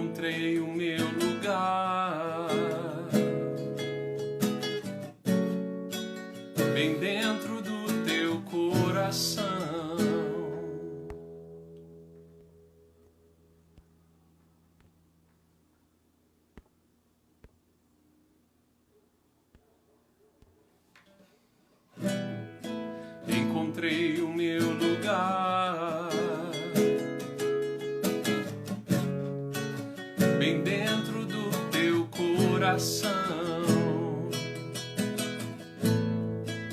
encontrei o meu lugar, bem dentro do teu coração. Encontrei o meu lugar, bem dentro do teu coração.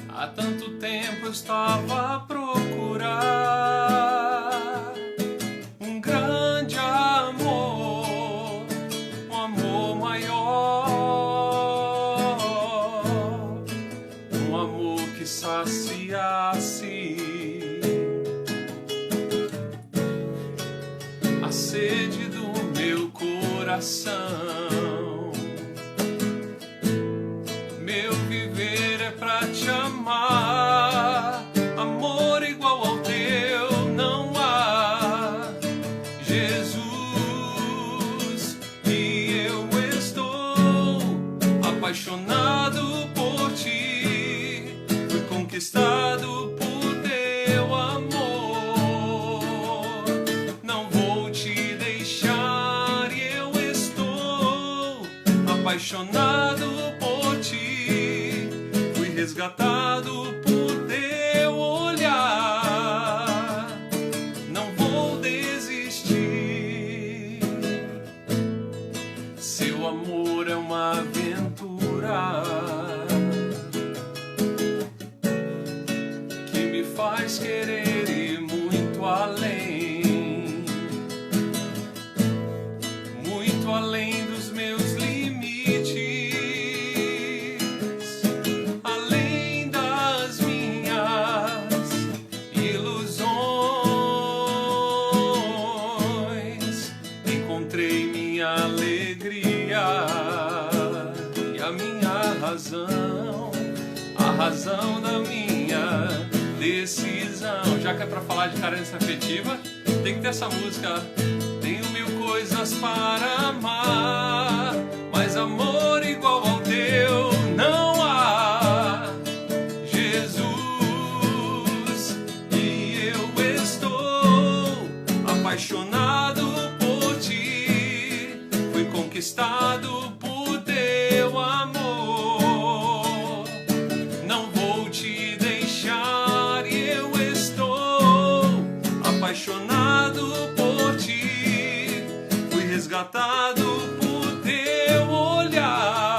Há tanto tempo eu estava a procurar um grande amor, um amor maior, um amor que saciasse a sede do meu coração. Meu viver é pra te amar, amor igual ao teu não há, Jesus. E eu estou apaixonado por ti, fui conquistado por teu amor. Não vou te deixar e eu estou apaixonado por ti, fui resgatado por teu olhar. Não vou desistir, seu amor é uma aventura que me faz querer ir muito além dos meus limites, além das minhas ilusões. Encontrei minha alegria e a minha razão, a razão da minha decisão. Já que é pra falar de carência afetiva, tem que ter essa música. Tenho mil coisas para amar, mas amor igual ao teu não há, Jesus. E eu estou apaixonado por ti, fui conquistado por teu amor. Não vou te deixar e eu estou apaixonado por ti, fui resgatado por teu olhar.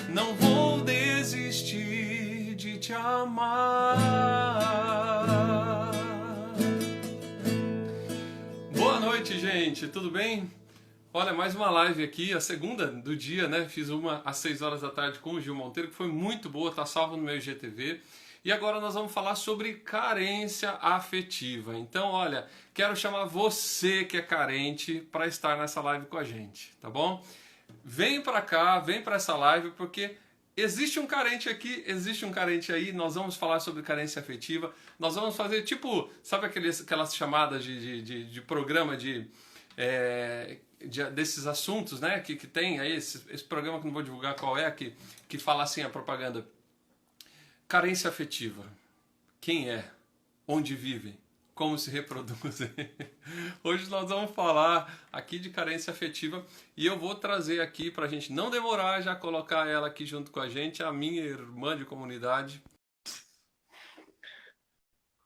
Não vou desistir de te amar. Boa noite, gente, tudo bem? Olha, mais uma live aqui, a segunda do dia, né? Fiz uma às 6 horas da tarde com o Gil Monteiro, que foi muito boa, tá salvo no meu IGTV. E agora nós vamos falar sobre carência afetiva. Então, olha, quero chamar você que é carente para estar nessa live com a gente, tá bom? Vem para cá, vem para essa live, porque existe um carente aqui, existe um carente aí. Nós vamos falar sobre carência afetiva. Nós vamos fazer tipo, sabe aquelas chamadas de programa desses assuntos, né? Que tem aí, esse programa que não vou divulgar qual é, que fala assim a propaganda. Carência afetiva. Quem é? Onde vivem? Como se reproduzem? Hoje nós vamos falar aqui de carência afetiva e eu vou trazer aqui pra gente não demorar, já colocar ela aqui junto com a gente, a minha irmã de comunidade.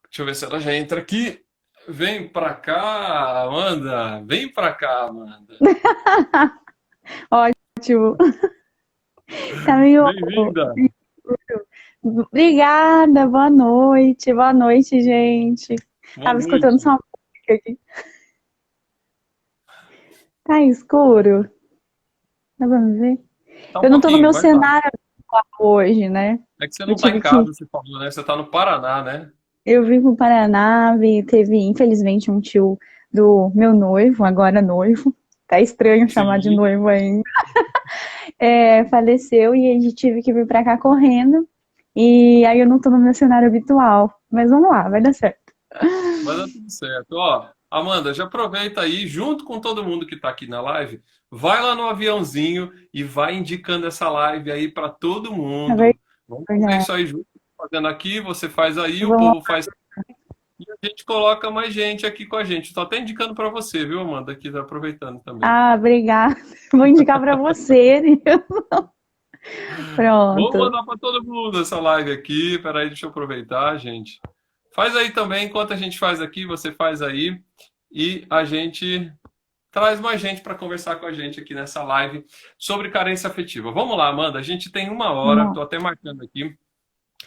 Deixa eu ver se ela já entra aqui. Vem pra cá, Amanda. Vem pra cá, Amanda. Ótimo. Tá meio... Bem-vinda. Obrigada, boa noite, gente. Tava escutando só uma música aqui. Tá escuro? Vamos ver. Tá Eu não tô no meu cenário hoje, né? É que você não tá em casa, você falou, né? Você tá no Paraná, né? Eu vim pro Paraná, teve, infelizmente, um tio do meu noivo, agora noivo. Tá estranho chamar de noivo ainda. Faleceu e a gente tive que vir pra cá correndo. E aí eu não tô no meu cenário habitual. Mas vamos lá, vai dar certo. vai dar tudo certo. Ó, Amanda, já aproveita aí, junto com todo mundo que está aqui na live, vai lá no aviãozinho e vai indicando essa live aí para todo É mundo. Vamos fazer verdade. isso aí junto. Fazendo aqui, você faz aí, o Vamos povo faz e a gente coloca mais gente aqui com a gente. Estou até indicando para você, viu, Amanda? Aqui tá aproveitando também. Ah, obrigada. Vou indicar para você. Vou Pronto. mandar para todo mundo essa live aqui. Peraí, deixa eu aproveitar, gente. Faz aí também, enquanto a gente faz aqui, você faz aí. E a gente traz mais gente para conversar com a gente aqui nessa live sobre carência afetiva. Vamos lá, Amanda. A gente tem uma hora, Vamos. estou até marcando aqui.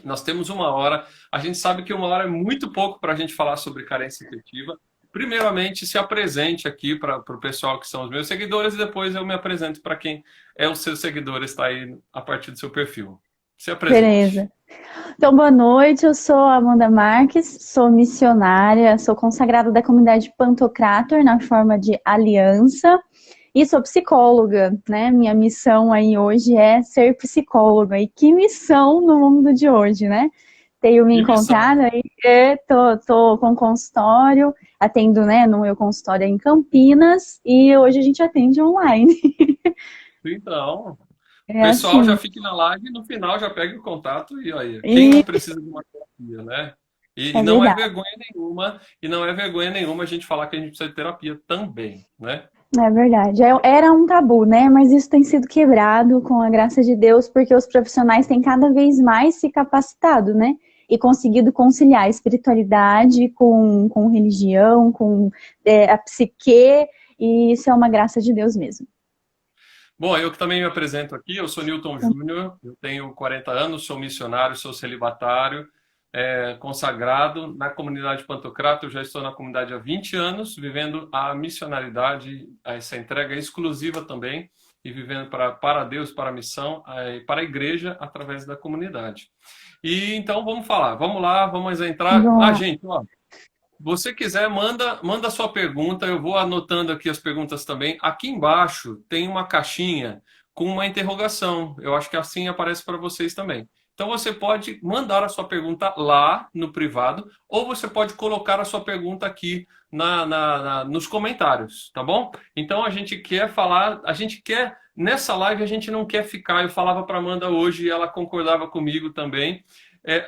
Nós temos uma hora. A gente sabe que uma hora é muito pouco para a gente falar sobre carência afetiva. Primeiramente, se apresente aqui para o pessoal que são os meus seguidores e depois eu me apresento para quem é os seus seguidores, está aí a partir do seu perfil. Se apresente. Beleza. Então, boa noite. Eu sou a Amanda Marques, sou missionária, sou consagrada da comunidade Pantocrator na forma de aliança e sou psicóloga, né? Minha missão aí hoje é ser psicóloga. E que missão no mundo de hoje, né? Tenho me Que missão. encontrado aí, tô com consultório, atendo, né, no meu consultório em Campinas e hoje a gente atende online. Então, o É pessoal já assim, fique na live e no final já pega o contato e aí, quem não e precisa de uma terapia, né? E é não é verdade. vergonha nenhuma, e não é vergonha nenhuma a gente falar que a gente precisa de terapia também, né? É verdade. Era um tabu, né? Mas isso tem sido quebrado com a graça de Deus, porque os profissionais têm cada vez mais se capacitado, né? E conseguido conciliar a espiritualidade com religião, com a psique, e isso é uma graça de Deus mesmo. Bom, eu que também me apresento aqui, eu sou Newton Júnior, eu tenho 40 anos, sou missionário, sou celibatário, consagrado na comunidade Pantocrato, eu já estou na comunidade há 20 anos, vivendo a missionaridade, essa entrega exclusiva também, e vivendo para Deus, para a missão, para a igreja, através da comunidade. E então vamos falar, vamos lá, vamos entrar. Vamos Ah, lá. gente, ó, você quiser, manda a sua pergunta. Eu vou anotando aqui as perguntas também. Aqui embaixo tem uma caixinha com uma interrogação. Eu acho que assim aparece para vocês também. Então você pode mandar a sua pergunta lá no privado, ou você pode colocar a sua pergunta aqui nos comentários, tá bom? Então a gente quer falar, a gente quer, nessa live a gente não quer ficar. Eu falava para Amanda hoje e ela concordava comigo também.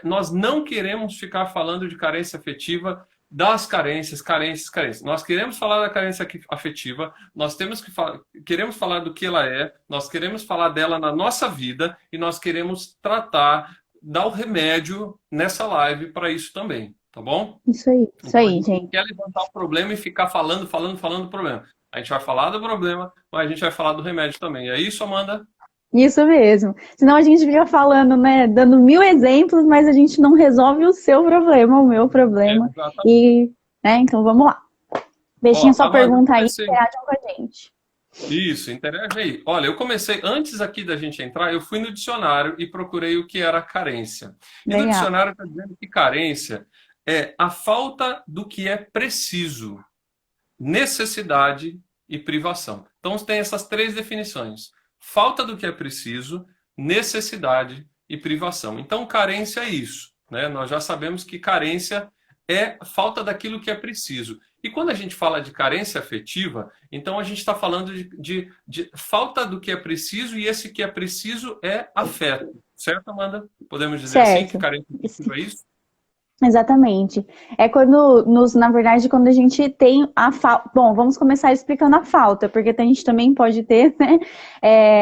Nós não queremos ficar falando de carência afetiva, das carências, carências, carências. Nós queremos falar da carência afetiva, nós queremos falar do que ela é, nós queremos falar dela na nossa vida e nós queremos tratar, dar o remédio nessa live para isso também, tá bom? Isso Então a aí, gente não gente. quer levantar o problema e ficar falando do problema. A gente vai falar do problema, mas a gente vai falar do remédio também. É isso, Amanda? Isso mesmo. Senão a gente fica falando, né, dando mil exemplos, mas a gente não resolve o seu problema, o meu problema. Exatamente. E, né, então vamos lá. Deixem Ó, sua Amanda, eu pergunta aí, comecei. interajam com a gente. Isso, interage aí. Olha, eu comecei, antes aqui da gente entrar, eu fui no dicionário e procurei o que era carência. E no Legal. dicionário está dizendo que carência é a falta do que é preciso, necessidade e privação. Então tem essas três definições: falta do que é preciso, necessidade e privação. Então carência é isso, né? Nós já sabemos que carência é falta daquilo que é preciso. E quando a gente fala de carência afetiva, então a gente está falando de falta do que é preciso, e esse que é preciso é afeto. Certo, Amanda? Podemos dizer assim que Certo. carência afetiva é isso? Exatamente. É quando, na verdade, quando a gente tem a falta. Bom, vamos começar explicando a falta, porque a gente também pode ter, né,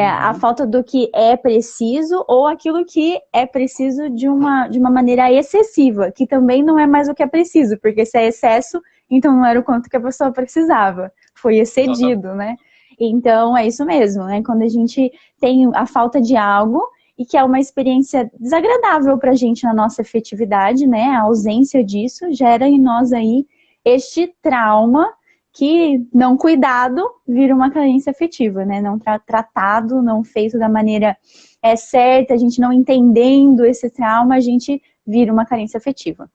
a Uhum. falta do que é preciso ou aquilo que é preciso de uma maneira excessiva, que também não é mais o que é preciso, porque se é excesso, então não era o quanto que a pessoa precisava, foi Exatamente. excedido, né? Então é isso mesmo, né? Quando a gente tem a falta de algo e que é uma experiência desagradável para a gente na nossa efetividade, né? A ausência disso gera em nós aí este trauma que, não cuidado, vira uma carência afetiva, né? Não tratado, não feito da maneira certa, a gente não entendendo esse trauma, a gente vira uma carência afetiva.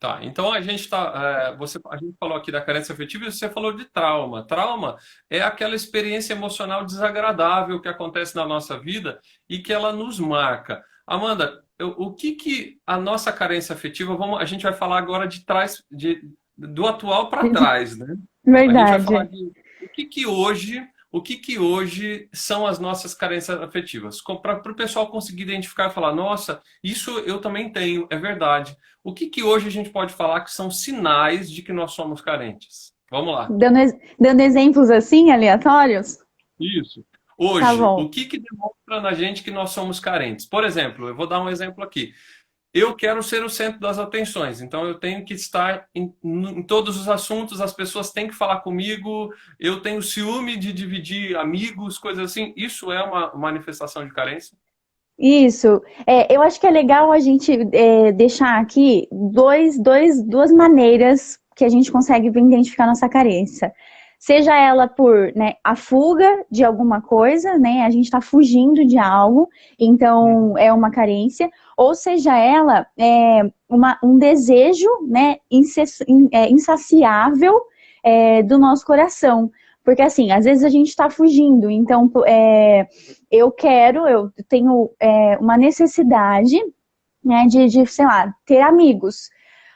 Tá, então a gente falou aqui da carência afetiva e você falou de trauma. Trauma é aquela experiência emocional desagradável que acontece na nossa vida e que ela nos marca. Amanda, o que que a nossa carência afetiva, a gente vai falar agora do atual para trás, né? A gente vai falar Verdade. de o que que hoje são as nossas carências afetivas, para o pessoal conseguir identificar e falar, nossa, isso eu também tenho, é verdade. O que que hoje a gente pode falar que são sinais de que nós somos carentes? Vamos lá. Dando exemplos assim, aleatórios? Isso. Tá Hoje, bom. o que que demonstra na gente que nós somos carentes? Por exemplo, eu vou dar um exemplo aqui. Eu quero ser o centro das atenções, então eu tenho que estar em todos os assuntos, as pessoas têm que falar comigo, eu tenho ciúme de dividir amigos, coisas assim. Isso é uma manifestação de carência? Isso. Eu acho que é legal a gente deixar aqui duas maneiras que a gente consegue identificar nossa carência. Seja ela por, né, a fuga de alguma coisa, né? A gente está fugindo de algo, então é uma carência. Ou seja ela um desejo, né, insaciável do nosso coração. Porque assim, às vezes a gente está fugindo, então eu tenho uma necessidade, né, sei lá, ter amigos.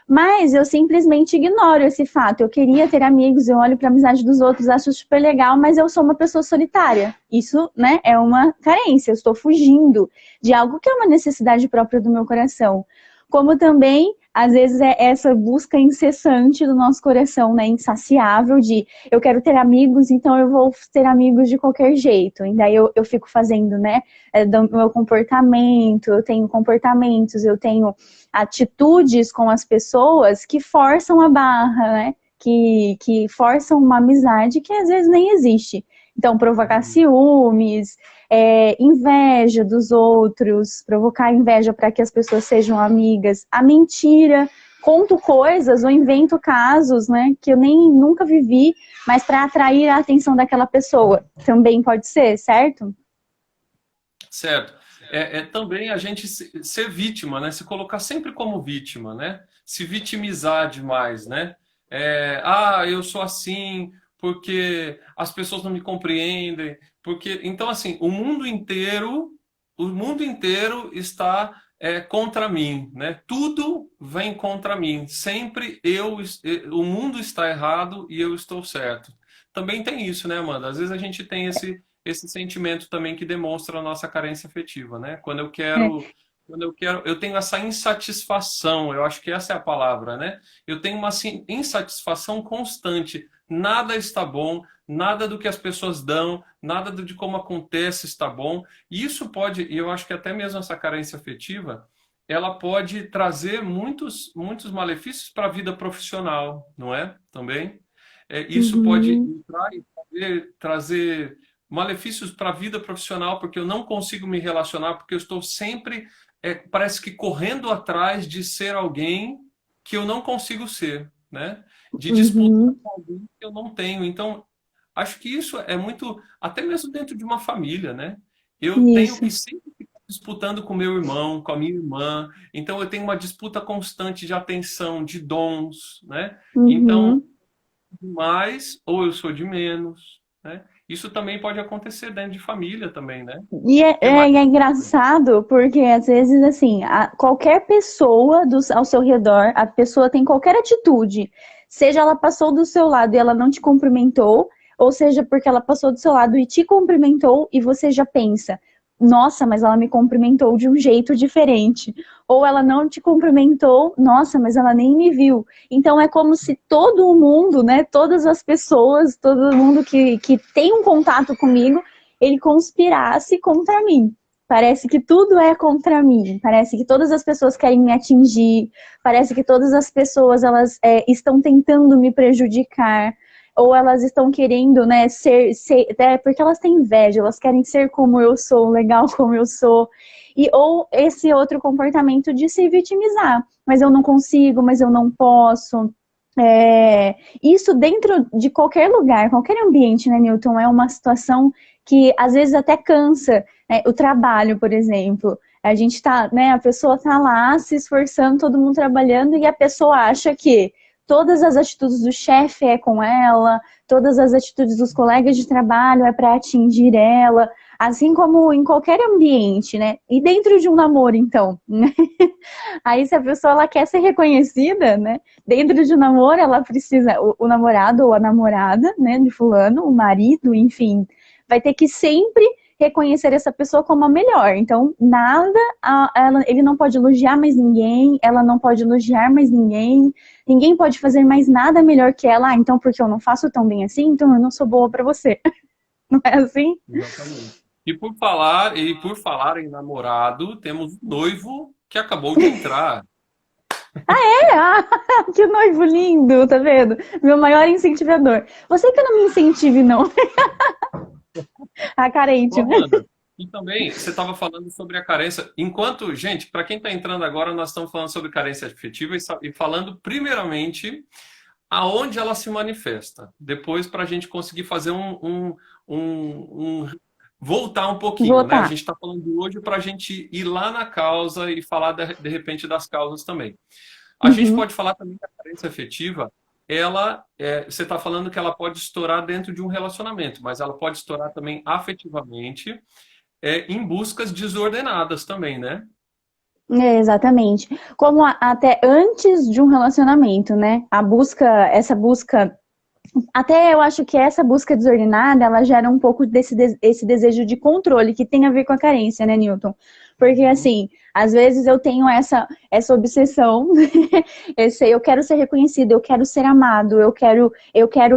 Mas eu simplesmente ignoro esse fato. Eu queria ter amigos, eu olho para a amizade dos outros, acho super legal, mas eu sou uma pessoa solitária. Isso, né, é uma carência. Eu estou fugindo de algo que é uma necessidade própria do meu coração. Como também, às vezes, é essa busca incessante do nosso coração, né, insaciável de eu quero ter amigos, então eu vou ter amigos de qualquer jeito. E daí eu fico fazendo, né, do meu comportamento, eu tenho comportamentos, eu tenho atitudes com as pessoas que forçam a barra, né? Que forçam uma amizade que às vezes nem existe. Então, provocar ciúmes, inveja dos outros, provocar inveja para que as pessoas sejam amigas, a mentira, conto coisas ou invento casos, né, que eu nem nunca vivi, mas para atrair a atenção daquela pessoa. Também pode ser, certo? Certo. Também a gente ser vítima, né? Se colocar sempre como vítima, né? Se vitimizar demais, né? Eu sou assim porque as pessoas não me compreendem, porque então assim o mundo inteiro está contra mim, né? Tudo vem contra mim. Sempre o mundo está errado e eu estou certo. Também tem isso, né, Amanda? Às vezes a gente tem esse sentimento também que demonstra a nossa carência afetiva, né? Eu tenho essa insatisfação, eu acho que essa é a palavra, né? Eu tenho uma insatisfação constante. Nada está bom, nada do que as pessoas dão, nada de como acontece está bom. E isso pode, e eu acho que até mesmo essa carência afetiva, ela pode trazer muitos, muitos malefícios para a vida profissional, não é? Também. Isso pode Uhum. entrar e trazer malefícios para a vida profissional, porque eu não consigo me relacionar, porque eu estou sempre, parece que correndo atrás de ser alguém que eu não consigo ser, né? De disputar Uhum. com alguém que eu não tenho. Então, acho que isso é muito, até mesmo dentro de uma família, né? Eu tenho Isso. que sempre ficar disputando com meu irmão, com a minha irmã. Então, eu tenho uma disputa constante de atenção, de dons, né? Então, Uhum. mais ou eu sou de menos, né? Isso também pode acontecer dentro de família também, né? E Que mais? é engraçado porque às vezes assim, qualquer pessoa ao seu redor, a pessoa tem qualquer atitude, seja ela passou do seu lado e ela não te cumprimentou, ou seja porque ela passou do seu lado e te cumprimentou e você já pensa, nossa, mas ela me cumprimentou de um jeito diferente. Ou ela não te cumprimentou, nossa, mas ela nem me viu. Então é como se todo mundo, né, todas as pessoas, todo mundo que tem um contato comigo ele conspirasse contra mim. Parece que tudo é contra mim. Parece que todas as pessoas querem me atingir. Parece que todas as pessoas elas estão tentando me prejudicar. Ou elas estão querendo, né, porque elas têm inveja, elas querem ser como eu sou, legal como eu sou. Ou esse outro comportamento de se vitimizar. Mas eu não consigo, mas eu não posso. Isso dentro de qualquer lugar, qualquer ambiente, né, Newton, é uma situação que às vezes até cansa, né? O trabalho, por exemplo. A gente tá, né, a pessoa tá lá se esforçando, todo mundo trabalhando, e a pessoa acha que todas as atitudes do chefe é com ela, todas as atitudes dos colegas de trabalho é para atingir ela, assim como em qualquer ambiente, né? E dentro de um namoro, então, né? Aí se a pessoa ela quer ser reconhecida, né? Dentro de um namoro, ela precisa, o namorado ou a namorada, né, de fulano, o marido, enfim, vai ter que sempre reconhecer essa pessoa como a melhor. Então, nada, ele não pode elogiar mais ninguém, ela não pode elogiar mais ninguém, ninguém pode fazer mais nada melhor que ela. Ah, então, porque eu não faço tão bem assim, então eu não sou boa pra você. Não é assim? Exatamente. E por falar em namorado, temos um noivo que acabou de entrar. Ah, que noivo lindo, tá vendo? Meu maior incentivador. Você que não me incentive, não. A Ô, carente, né? Amanda, e também você estava falando sobre a carência. Enquanto, gente, para quem está entrando agora, nós estamos falando sobre carência afetiva e falando primeiramente aonde ela se manifesta. Depois, para a gente conseguir fazer voltar um pouquinho, né? A Votar. gente está falando hoje para a gente ir lá na causa e falar de repente das causas também. A gente Uhum. pode falar também que a carência afetiva, você está falando que ela pode estourar dentro de um relacionamento, mas ela pode estourar também afetivamente, em buscas desordenadas também, né? É, exatamente. Como até antes de um relacionamento, né? Essa busca. Até eu acho que essa busca desordenada, ela gera um pouco esse desejo de controle, que tem a ver com a carência, né, Newton? Porque, Uhum. assim, às vezes eu tenho essa obsessão, eu quero ser reconhecido, eu quero ser amado, eu quero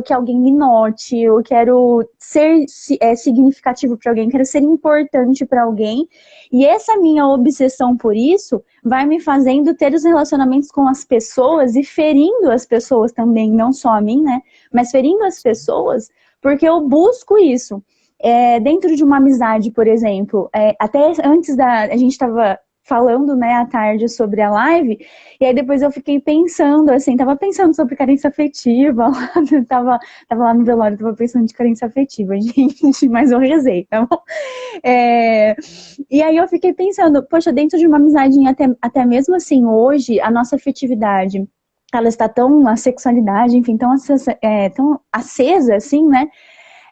que alguém me note, eu quero ser significativo para alguém, quero ser importante para alguém, e essa minha obsessão por isso vai me fazendo ter os relacionamentos com as pessoas e ferindo as pessoas também, não só a mim, né? Mas ferindo as pessoas, porque eu busco isso. Dentro de uma amizade, por exemplo, até antes a gente estava falando, né, à tarde sobre a live, e aí depois eu fiquei pensando, assim, tava pensando sobre carência afetiva, lá, tava lá no velório, tava pensando de carência afetiva, gente, mas eu rezei, tá bom? É, e aí eu fiquei pensando, poxa, dentro de uma amizade, até mesmo assim, hoje, a nossa afetividade, ela está tão, a sexualidade, enfim, tão acesa, assim, né?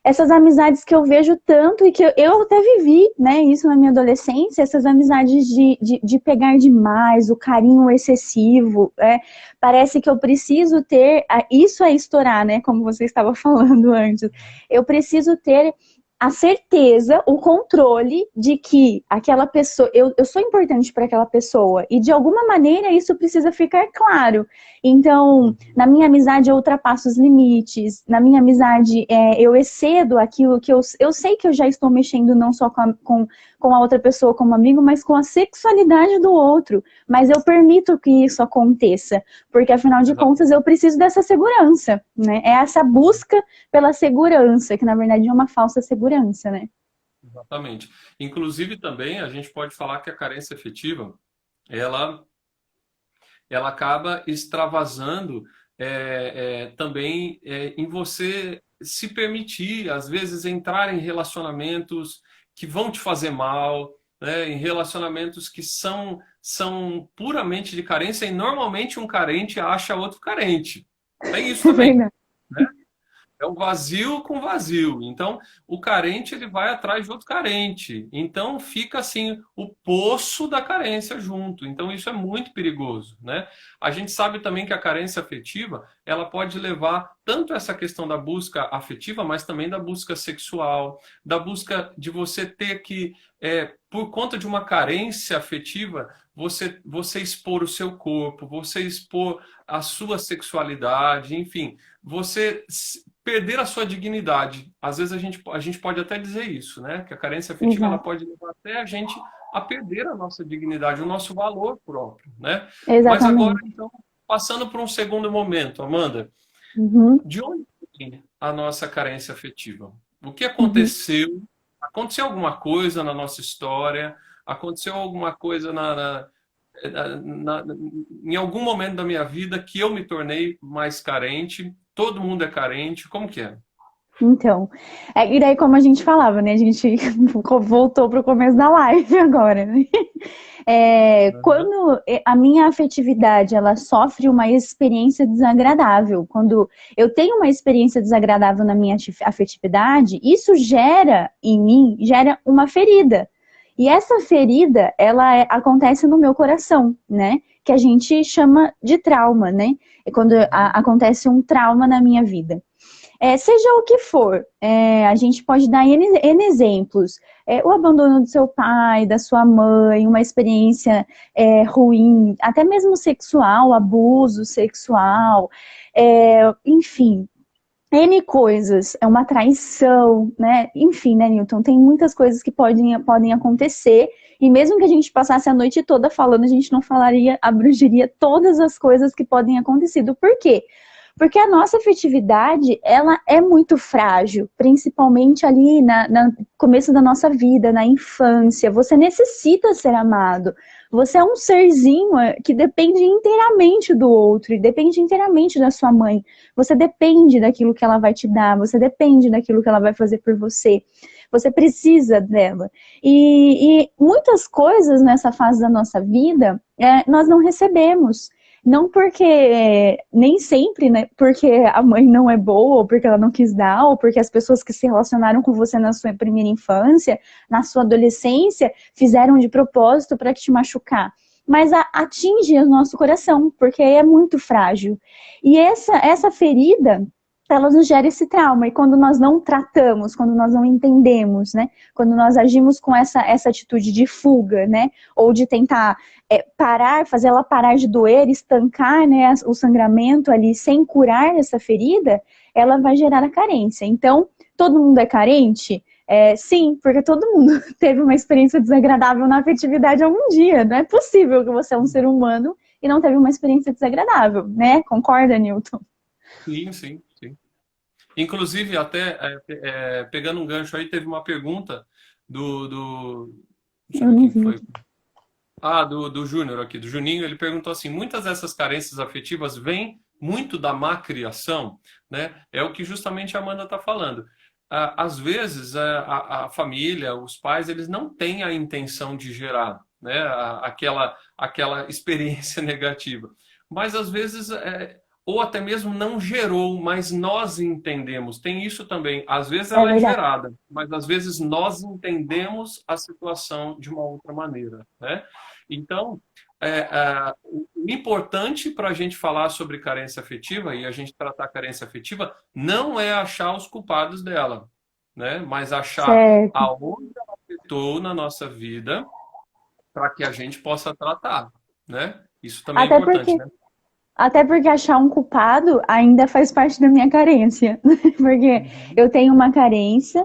Essas amizades que eu vejo tanto e que eu até vivi, né, isso na minha adolescência, essas amizades de pegar demais, o carinho excessivo, parece que eu preciso ter, isso é estourar, né, como você estava falando antes, eu preciso ter a certeza, o controle de que aquela pessoa, eu sou importante para aquela pessoa, e de alguma maneira isso precisa ficar claro. Então, na minha amizade eu ultrapasso os limites, na minha amizade eu excedo aquilo que eu sei que eu já estou mexendo não só com a outra pessoa como amigo, mas com a sexualidade do outro. Mas eu permito que isso aconteça, porque afinal de contas eu preciso dessa segurança, né? É essa busca pela segurança, que na verdade é uma falsa segurança, né? Exatamente. Inclusive também a gente pode falar que a carência afetiva, ela, ela acaba extravasando também em você se permitir, às vezes, entrar em relacionamentos que vão te fazer mal, né? Em relacionamentos que são puramente de carência, e normalmente um carente acha outro carente. Tem isso É também, verdade. né? É um vazio com vazio. Então, o carente ele vai atrás de outro carente. Então, fica assim o poço da carência junto. Então, isso é muito perigoso, né? A gente sabe também que a carência afetiva, ela pode levar tanto essa questão da busca afetiva, mas também da busca sexual, da busca de você ter que, por conta de uma carência afetiva, você expor o seu corpo, você expor a sua sexualidade, enfim, você perder a sua dignidade. Às vezes a gente pode até dizer isso, né? Que a carência afetiva ela Exato. pode levar até a gente a perder a nossa dignidade, o nosso valor próprio, né? Mas agora, Exatamente. então, passando por um segundo momento, Amanda, Uhum, de onde vem a nossa carência afetiva? O que uhum. aconteceu? Aconteceu alguma coisa na nossa história? Aconteceu alguma coisa em algum momento da minha vida que eu me tornei mais carente? Todo mundo é carente? Como que é? Então, e daí como a gente falava, né? A gente voltou pro começo da live agora, né? Quando a minha afetividade, ela sofre uma experiência desagradável, quando eu tenho uma experiência desagradável na minha afetividade, isso gera em mim, gera uma ferida. E essa ferida, ela acontece no meu coração, né? Que a gente chama de trauma, né? É quando acontece um trauma na minha vida. Seja o que for, a gente pode dar N exemplos. O abandono do seu pai, da sua mãe, uma experiência ruim, até mesmo sexual, abuso sexual, enfim, N coisas, uma traição, né? Enfim, né, Newton? Tem muitas coisas que podem acontecer, e mesmo que a gente passasse a noite toda falando, a gente não abrangeria todas as coisas que podem acontecer. Por quê? Porque a nossa afetividade, ela é muito frágil, principalmente ali no começo da nossa vida, na infância. Você necessita ser amado. Você é um serzinho que depende inteiramente do outro, e depende inteiramente da sua mãe. Você depende daquilo que ela vai te dar, você depende daquilo que ela vai fazer por você. Você precisa dela. E muitas coisas nessa fase da nossa vida, nós não recebemos. Não porque, nem sempre, né, porque a mãe não é boa, ou porque ela não quis dar, ou porque as pessoas que se relacionaram com você na sua primeira infância, na sua adolescência, fizeram de propósito para te machucar. Mas atinge o nosso coração, porque é muito frágil. E essa ferida, ela nos gera esse trauma. E quando nós não tratamos, quando nós não entendemos, né, quando nós agimos com essa atitude de fuga, né, ou de tentar fazer ela parar de doer, estancar, né, o sangramento ali sem curar essa ferida, ela vai gerar a carência. Então, todo mundo é carente? Sim, porque todo mundo teve uma experiência desagradável na afetividade algum dia. Não é possível que você é um ser humano e não teve uma experiência desagradável, né? Concorda, Newton? Sim, sim, sim. Inclusive, até pegando um gancho aí, teve uma pergunta deixa eu Eu ver não quem vi foi. aqui. Do Júnior aqui, do Juninho, ele perguntou assim: muitas dessas carências afetivas vêm muito da má criação, né? É o que justamente a Amanda está falando. Às vezes, a família, os pais, eles não têm a intenção de gerar, né, aquela experiência negativa. Mas, às vezes, ou até mesmo não gerou, mas nós entendemos. Tem isso também. Às vezes É ela é verdade. gerada, mas às vezes nós entendemos a situação de uma outra maneira, né? Então, o importante para a gente falar sobre carência afetiva e a gente tratar a carência afetiva não é achar os culpados dela, né? Mas achar Certo. aonde ela afetou na nossa vida para que a gente possa tratar, né? Isso também é Até importante, porque né? Até porque achar um culpado ainda faz parte da minha carência. Porque Uhum. eu tenho uma carência,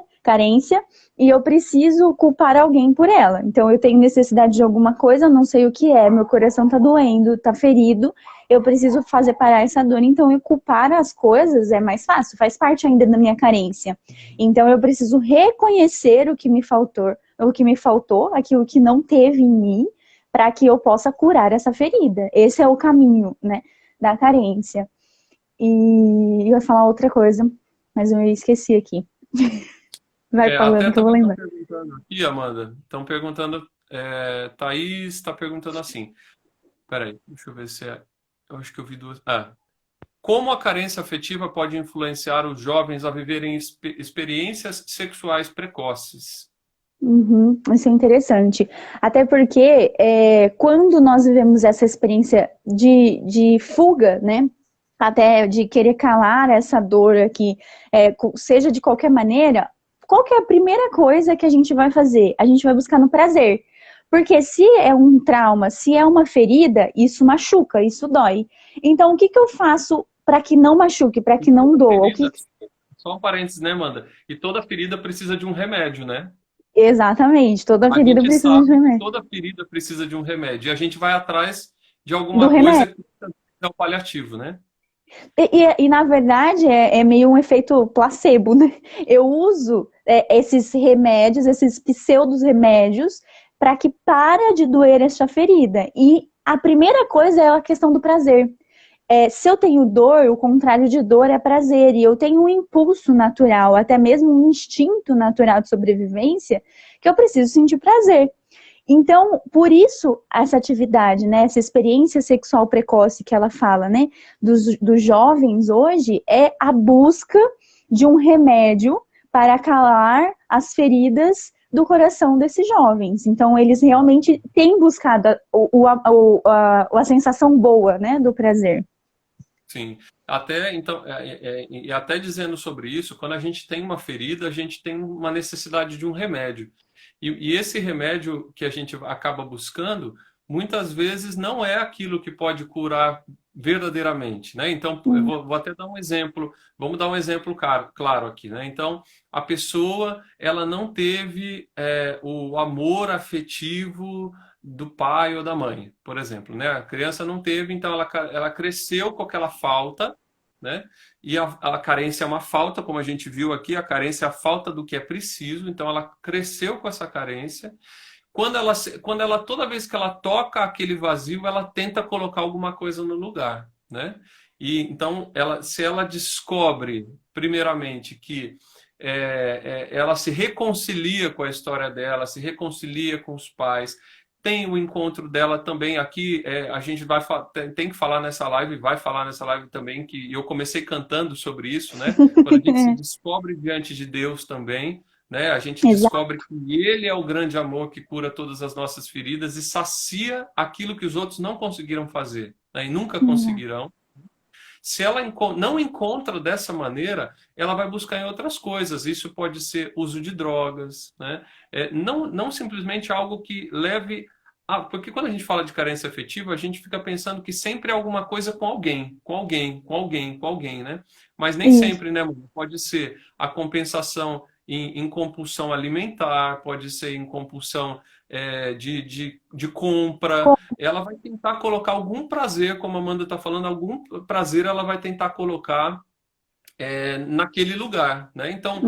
e eu preciso culpar alguém por ela. Então eu tenho necessidade de alguma coisa, não sei o que é, meu coração tá doendo, tá ferido, eu preciso fazer parar essa dor. Então eu culpar as coisas é mais fácil, faz parte ainda da minha carência. Então eu preciso reconhecer o que me faltou, aquilo que não teve em mim, para que eu possa curar essa ferida. Esse é o caminho, né, da carência. E eu ia falar outra coisa, mas eu esqueci aqui. Vai Até falando que eu vou também estão lembrar. perguntando aqui, Amanda. Estão perguntando. Thaís está perguntando assim. Peraí, deixa eu ver se é. Eu acho que eu vi duas. Como a carência afetiva pode influenciar os jovens a viverem experiências sexuais precoces? Uhum, isso é interessante. Até porque quando nós vivemos essa experiência de fuga, né? Até de querer calar essa dor aqui, seja de qualquer maneira, qual que é a primeira coisa que a gente vai fazer? A gente vai buscar no prazer. Porque se é um trauma, se é uma ferida, isso machuca, isso dói. Então, o que que eu faço para que não machuque, para E que não toda doa? ferida, só um parênteses, né, Amanda? E toda ferida precisa de um remédio, né? Exatamente, toda A ferida gente precisa de sabe que remédio. toda ferida precisa de um remédio. E a gente vai atrás de Do alguma coisa remédio. que é o paliativo, né? Na verdade, é meio um efeito placebo, né? Eu uso esses remédios, esses pseudos remédios, para que para de doer essa ferida. E a primeira coisa é a questão do prazer. Se eu tenho dor, o contrário de dor é prazer. E eu tenho um impulso natural, até mesmo um instinto natural de sobrevivência, que eu preciso sentir prazer. Então, por isso, essa atividade, né, essa experiência sexual precoce que ela fala, né, dos jovens hoje, é a busca de um remédio para calar as feridas do coração desses jovens. Então, eles realmente têm buscado a sensação boa, né, do prazer. Sim. Até então, e até dizendo sobre isso, quando a gente tem uma ferida, a gente tem uma necessidade de um remédio. E esse remédio que a gente acaba buscando, muitas vezes não é aquilo que pode curar verdadeiramente, né? Então, eu vou até dar um exemplo, vamos dar um exemplo claro aqui, né? Então, a pessoa, ela não teve o amor afetivo do pai ou da mãe, por exemplo, né? A criança não teve, então ela cresceu com aquela falta, né? E a carência é uma falta, como a gente viu aqui, a carência é a falta do que é preciso, então ela cresceu com essa carência. Quando ela toda vez que ela toca aquele vazio, ela tenta colocar alguma coisa no lugar, né? E então, se ela descobre, primeiramente, que ela se reconcilia com a história dela, se reconcilia com os pais, tem o encontro dela também aqui, a gente tem que falar nessa live, vai falar nessa live também, que eu comecei cantando sobre isso, né? Quando a gente se descobre diante de Deus também, né? A gente descobre que Ele é o grande amor que cura todas as nossas feridas e sacia aquilo que os outros não conseguiram fazer, né? E nunca conseguirão. Se ela não encontra dessa maneira, ela vai buscar em outras coisas. Isso pode ser uso de drogas, né? Não simplesmente algo que leve... porque quando a gente fala de carência afetiva, a gente fica pensando que sempre é alguma coisa com alguém, com alguém, com alguém, com alguém, né? Mas nem sempre, né, amor? Pode ser a compensação em compulsão alimentar, pode ser em compulsão de compra. Ela vai tentar colocar algum prazer, como a Amanda está falando, algum prazer ela vai tentar colocar naquele lugar, né? Então,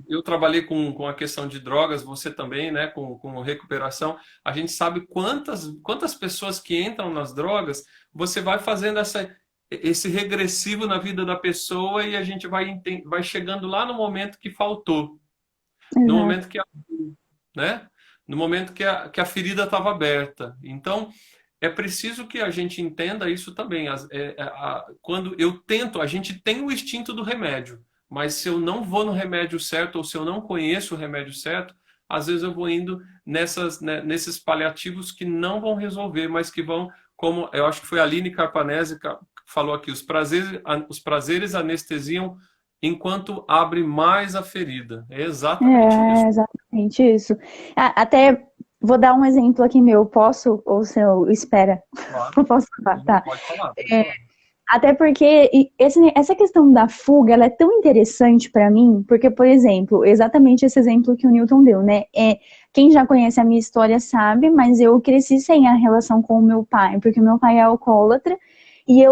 eu trabalhei com a questão de drogas, você também, né? Com recuperação. A gente sabe quantas pessoas que entram nas drogas, você vai fazendo esse regressivo na vida da pessoa e a gente vai chegando lá no momento que faltou. No momento que né? No momento que a ferida estava aberta. Então, é preciso que a gente entenda isso também. Quando eu tento, a gente tem o instinto do remédio, mas se eu não vou no remédio certo ou se eu não conheço o remédio certo, às vezes eu vou indo nesses paliativos que não vão resolver, mas que vão, como eu acho que foi a Aline Carpanese que falou aqui, os prazeres anestesiam enquanto abre mais a ferida. É exatamente isso. É exatamente isso. Até vou dar um exemplo aqui meu. Posso? Ou se eu espera? Claro. Eu posso falar, tá? Pode falar. Pode falar. Até porque essa questão da fuga, ela é tão interessante para mim, porque, por exemplo, exatamente esse exemplo que o Newton deu, né? Quem já conhece a minha história sabe, mas eu cresci sem a relação com o meu pai, porque meu pai é alcoólatra, e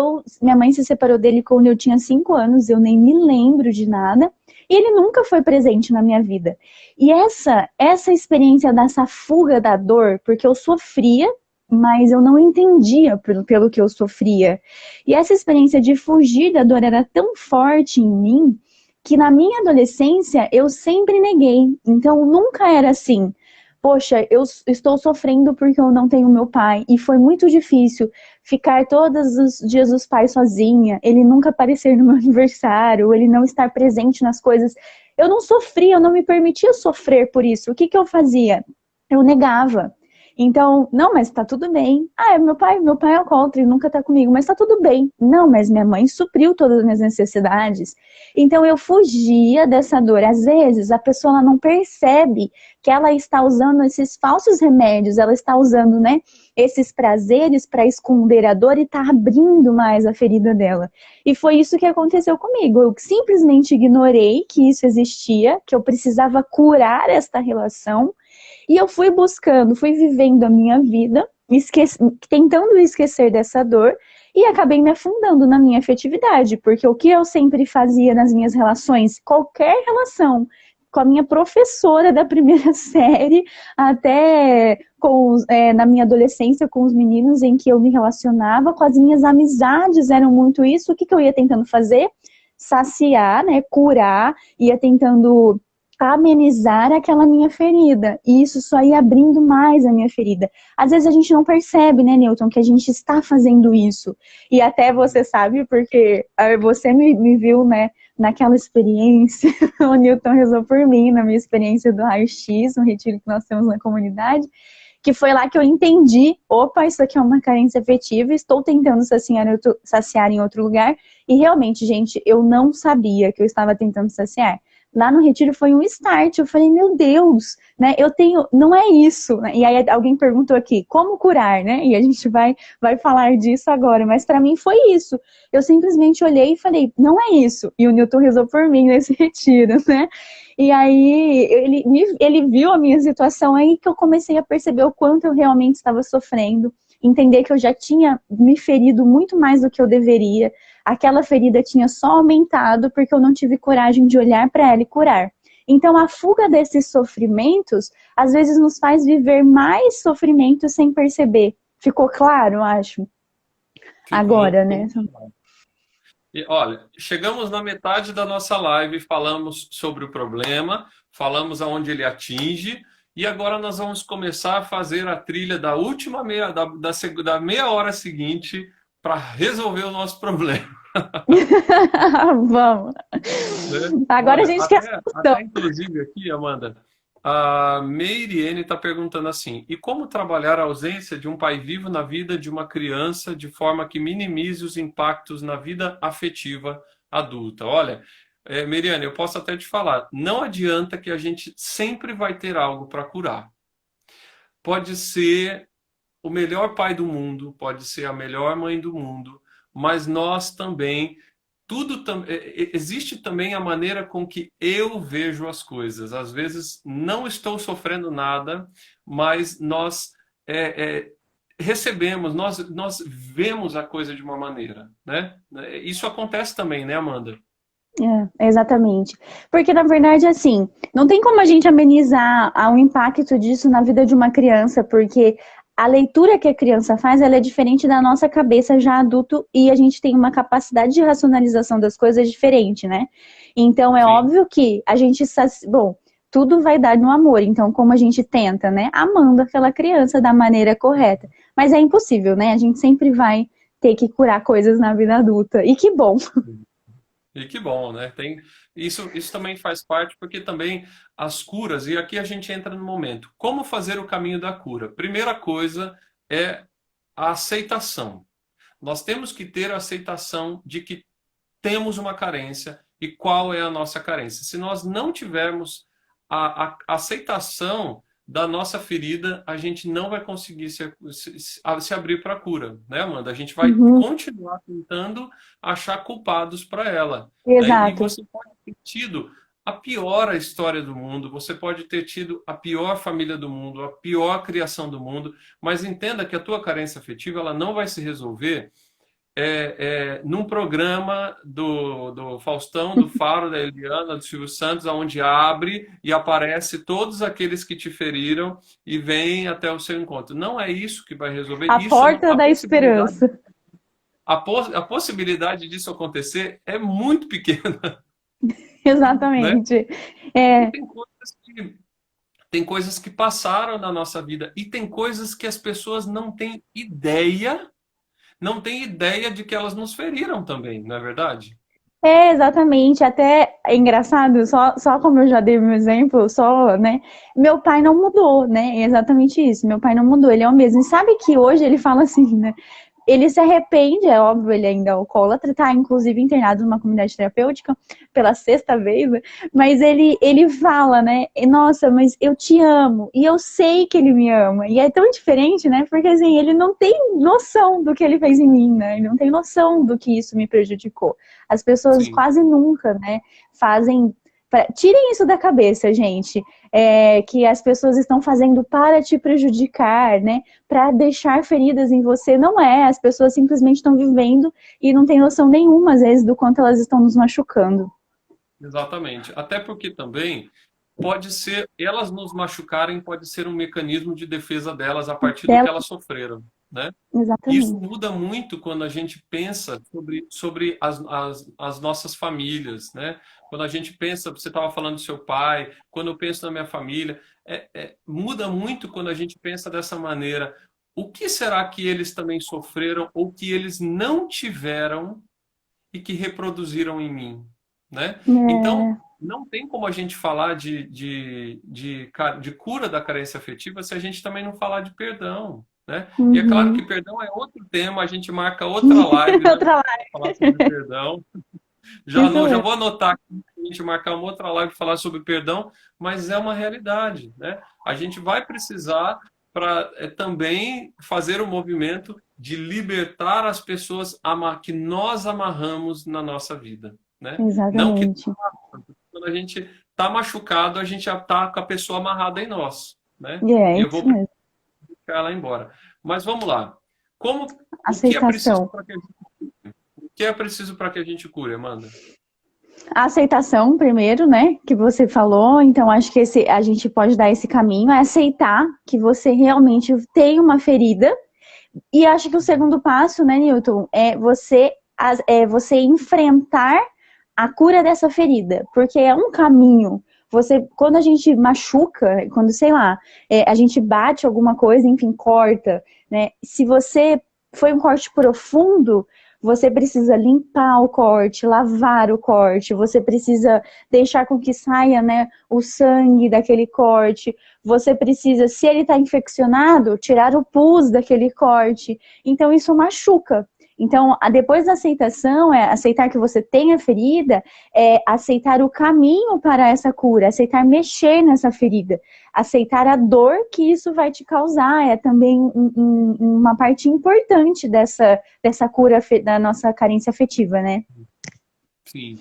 minha mãe se separou dele quando eu tinha 5 anos, eu nem me lembro de nada, e ele nunca foi presente na minha vida. E essa experiência dessa fuga da dor, porque eu sofria, mas eu não entendia pelo que eu sofria. E essa experiência de fugir da dor era tão forte em mim, que na minha adolescência eu sempre neguei. Então nunca era assim, poxa, eu estou sofrendo porque eu não tenho meu pai. E foi muito difícil ficar todos os dias dos pais sozinha, ele nunca aparecer no meu aniversário, ele não estar presente nas coisas. Eu não sofria, eu não me permitia sofrer por isso. O que eu fazia? Eu negava. Então, não, mas tá tudo bem. Meu pai é alcoólatra, ele nunca tá comigo, mas tá tudo bem. Não, mas minha mãe supriu todas as minhas necessidades. Então, eu fugia dessa dor. Às vezes, a pessoa ela não percebe que ela está usando esses falsos remédios, ela está usando, né, esses prazeres para esconder a dor e tá abrindo mais a ferida dela. E foi isso que aconteceu comigo. Eu simplesmente ignorei que isso existia, que eu precisava curar esta relação. E eu fui buscando, fui vivendo a minha vida, tentando esquecer dessa dor, e acabei me afundando na minha afetividade, porque o que eu sempre fazia nas minhas relações, qualquer relação, com a minha professora da primeira série, até na minha adolescência com os meninos em que eu me relacionava, com as minhas amizades eram muito isso. O que eu ia tentando fazer? Saciar, né, curar, ia tentando amenizar aquela minha ferida. E isso só ia abrindo mais a minha ferida. Às vezes a gente não percebe, né, Newton, que a gente está fazendo isso. E até você sabe, porque você me viu, né, naquela experiência, o Newton rezou por mim, na minha experiência do raio-x, um retiro que nós temos na comunidade, que foi lá que eu entendi, opa, isso aqui é uma carência afetiva, estou tentando saciar em outro lugar, e realmente, gente, eu não sabia que eu estava tentando saciar. Lá no retiro foi um start, eu falei, meu Deus, né, eu tenho, não é isso, né? E aí alguém perguntou aqui, como curar, né, e a gente vai falar disso agora, mas para mim foi isso, eu simplesmente olhei e falei, não é isso, e o Newton rezou por mim nesse retiro, né, e aí ele viu a minha situação, aí que eu comecei a perceber o quanto eu realmente estava sofrendo, entender que eu já tinha me ferido muito mais do que eu deveria, aquela ferida tinha só aumentado porque eu não tive coragem de olhar para ela e curar. Então a fuga desses sofrimentos, às vezes nos faz viver mais sofrimentos sem perceber. Ficou claro, acho? Agora, né? E, olha, chegamos na metade da nossa live, falamos sobre o problema, falamos aonde ele atinge, e agora nós vamos começar a fazer a trilha da última da meia hora seguinte para resolver o nosso problema. Vamos. Agora Olha, a gente quer solução. até inclusive aqui, Amanda, a Meiriene está perguntando assim: e como trabalhar a ausência de um pai vivo na vida de uma criança de forma que minimize os impactos na vida afetiva adulta? Olha, Meiriane, eu posso até te falar, não adianta que a gente sempre vai ter algo para curar. Pode ser o melhor pai do mundo, pode ser a melhor mãe do mundo, mas nós também existe também a maneira com que eu vejo as coisas. Às vezes não estou sofrendo nada, mas nós recebemos, nós vemos a coisa de uma maneira, né? Isso acontece também, né, Amanda? Exatamente. Porque, na verdade, assim, não tem como a gente amenizar o impacto disso na vida de uma criança, porque a leitura que a criança faz, ela é diferente da nossa cabeça já adulto, e a gente tem uma capacidade de racionalização das coisas diferente, né? Então, é óbvio que a gente... Bom, tudo vai dar no amor, então, como a gente tenta, né? Amando aquela criança da maneira correta. Mas é impossível, né? A gente sempre vai ter que curar coisas na vida adulta. E que bom! E que bom, né? Isso também faz parte, porque também as curas, e aqui a gente entra no momento. Como fazer o caminho da cura? Primeira coisa é a aceitação. Nós temos que ter a aceitação de que temos uma carência e qual é a nossa carência. Se nós não tivermos a aceitação da nossa ferida, a gente não vai conseguir se abrir para a cura, né, Amanda? A gente vai continuar tentando achar culpados para ela. Né? E você pode ter tido a pior história do mundo, você pode ter tido a pior família do mundo, a pior criação do mundo, mas entenda que a tua carência afetiva ela não vai se resolver num programa do Faustão, do Faro, da Eliana, do Silvio Santos, onde abre e aparece todos aqueles que te feriram e vêm até o seu encontro. Não é isso que vai resolver. A porta da esperança. A possibilidade disso acontecer é muito pequena. Exatamente. Né? Tem coisas que passaram na nossa vida e tem coisas que as pessoas não têm ideia de que elas nos feriram também, não é verdade? Exatamente. Até é engraçado, só como eu já dei meu exemplo, né? Meu pai não mudou, né? É exatamente isso. Meu pai não mudou, ele é o mesmo. E sabe que hoje ele fala assim, né? Ele se arrepende, é óbvio, ele ainda é alcoólatra, tá inclusive internado numa comunidade terapêutica pela 6ª vez, né? Mas ele fala, né? Nossa, mas eu te amo, e eu sei que ele me ama, e é tão diferente, né? Porque assim, ele não tem noção do que ele fez em mim, né? Ele não tem noção do que isso me prejudicou. As pessoas quase nunca, né, fazem... Tirem isso da cabeça, gente, que as pessoas estão fazendo para te prejudicar, né, para deixar feridas em você. Não é, as pessoas simplesmente estão vivendo e não têm noção nenhuma, às vezes, do quanto elas estão nos machucando. Exatamente. Até porque também pode ser, elas nos machucarem, pode ser um mecanismo de defesa delas a partir do que elas sofreram. né? Isso Exatamente. muda muito quando a gente pensa sobre as nossas famílias, né? Quando a gente pensa, você estava falando do seu pai, quando eu penso na minha família, muda muito quando a gente pensa dessa maneira. O que será que eles também sofreram ou que eles não tiveram e que reproduziram em mim, né? Então, É, não tem como a gente falar de cura da carência afetiva se a gente também não falar de perdão, né? E é claro que uhum. perdão é outro tema, a gente marca outra live, né, Outra para falar sobre perdão. isso Já mesmo. vou anotar aqui para a gente marcar uma outra live para falar sobre perdão, mas é uma realidade, né? A gente vai precisar para também fazer o movimento de libertar as pessoas que nós amarramos na nossa vida, né? Não que Exatamente. quando a gente está machucado, a gente já está com a pessoa amarrada em nós, né? E é E eu isso vou mesmo. precisar ela embora. Mas vamos lá. O que é preciso Aceitação. para que o que é preciso para que a gente cure, Amanda? A aceitação, primeiro, né, que você falou, então acho que a gente pode dar esse caminho, é aceitar que você realmente tem uma ferida, e acho que o segundo passo, né, Newton, é você enfrentar a cura dessa ferida, porque é um caminho. Quando a gente machuca, quando, sei lá, a gente bate alguma coisa, enfim, corta, né, se você foi um corte profundo, você precisa limpar o corte, lavar o corte, você precisa deixar com que saia, né, o sangue daquele corte, você precisa, se ele está infeccionado, tirar o pus daquele corte. Então, isso machuca. Então, depois da aceitação, aceitar que você tem a ferida, é aceitar o caminho para essa cura, aceitar mexer nessa ferida, aceitar a dor que isso vai te causar, é também uma parte importante dessa cura da nossa carência afetiva, né? Sim.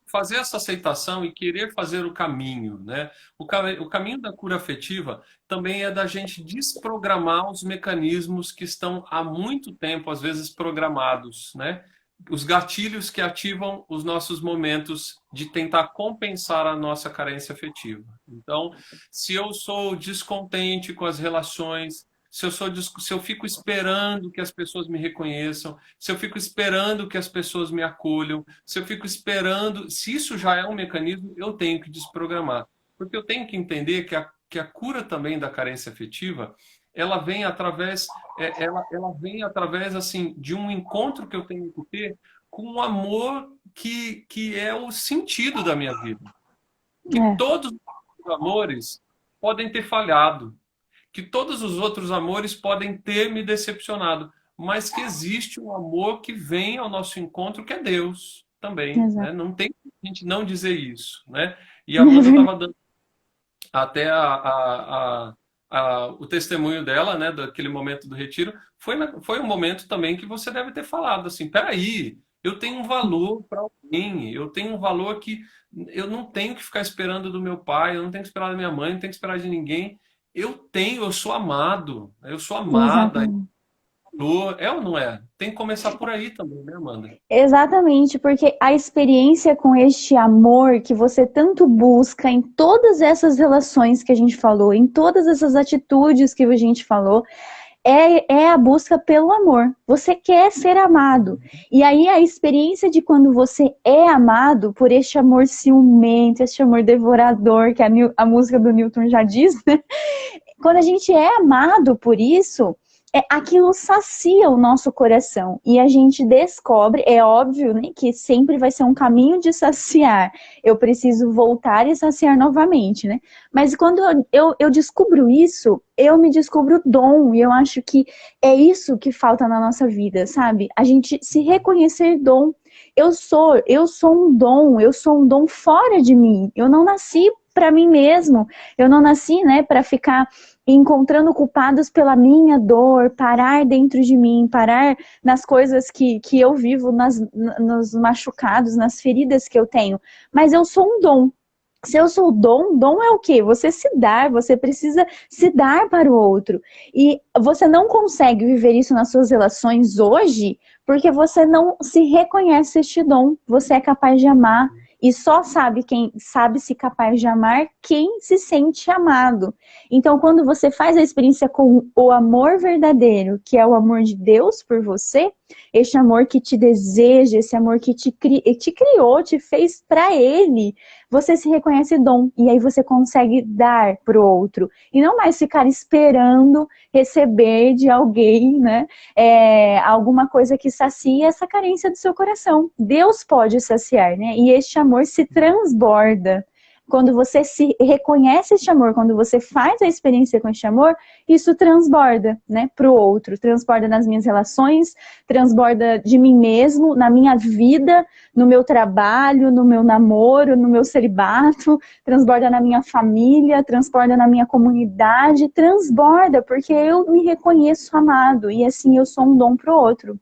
Fazer essa aceitação e querer fazer o caminho, né? O caminho da cura afetiva também é da gente desprogramar os mecanismos que estão há muito tempo, às vezes, programados, né? Os gatilhos que ativam os nossos momentos de tentar compensar a nossa carência afetiva. Então, se eu sou descontente com as relações, se eu fico esperando que as pessoas me reconheçam, se eu fico esperando que as pessoas me acolham, se eu fico esperando, se isso já é um mecanismo, eu tenho que desprogramar. Porque eu tenho que entender que a cura também da carência afetiva, ela vem através, ela vem através assim, de um encontro que eu tenho que ter com um amor que é o sentido da minha vida. Que É, todos os amores podem ter falhado, que todos os outros amores podem ter me decepcionado, mas que existe um amor que vem ao nosso encontro, que é Deus também, né? exato. Não tem como a gente não dizer isso, né? E a Amanda estava dando até o testemunho dela, né, daquele momento do retiro, foi um momento também que você deve ter falado assim, peraí, eu tenho um valor para alguém, eu tenho um valor que eu não tenho que ficar esperando do meu pai, eu não tenho que esperar da minha mãe, não tenho que esperar de ninguém. Eu sou amado, eu sou amada, Exatamente. é ou não é? Tem que começar por aí também, né, Amanda? Exatamente, porque a experiência com este amor que você tanto busca em todas essas relações que a gente falou, em todas essas atitudes que a gente falou, é a busca pelo amor. Você quer ser amado. E aí a experiência de quando você é amado por este amor ciumento, este amor devorador, que a música do Newton já diz, né? Quando a gente é amado por isso, aquilo sacia o nosso coração. E a gente descobre, é óbvio, né, que sempre vai ser um caminho de saciar. Eu preciso voltar e saciar novamente, né? Mas quando eu descubro isso, eu me descubro dom. E eu acho que é isso que falta na nossa vida, sabe? A gente se reconhecer dom. Eu sou um dom fora de mim. Eu não nasci para mim mesmo. Eu não nasci, né, para ficar encontrando culpados pela minha dor, parar dentro de mim, parar nas coisas que eu vivo, nos machucados, nas feridas que eu tenho. Mas eu sou um dom. Se eu sou dom, dom é o quê? Você se dar, você precisa se dar para o outro. E você não consegue viver isso nas suas relações hoje porque você não se reconhece este dom. Você é capaz de amar e só sabe quem sabe se capaz de amar quem se sente amado. Então, quando você faz a experiência com o amor verdadeiro, que é o amor de Deus por você, este amor que te deseja, esse amor que te criou, te fez para Ele, você se reconhece dom. E aí você consegue dar para o outro. E não mais ficar esperando receber de alguém, né? Alguma coisa que sacie essa carência do seu coração. Deus pode saciar, né? E este amor se transborda. Quando você se reconhece este amor, quando você faz a experiência com este amor, isso transborda, né, para o outro, transborda nas minhas relações, transborda de mim mesmo, na minha vida, no meu trabalho, no meu namoro, no meu celibato, transborda na minha família, transborda na minha comunidade, transborda, porque eu me reconheço amado e assim eu sou um dom para o outro.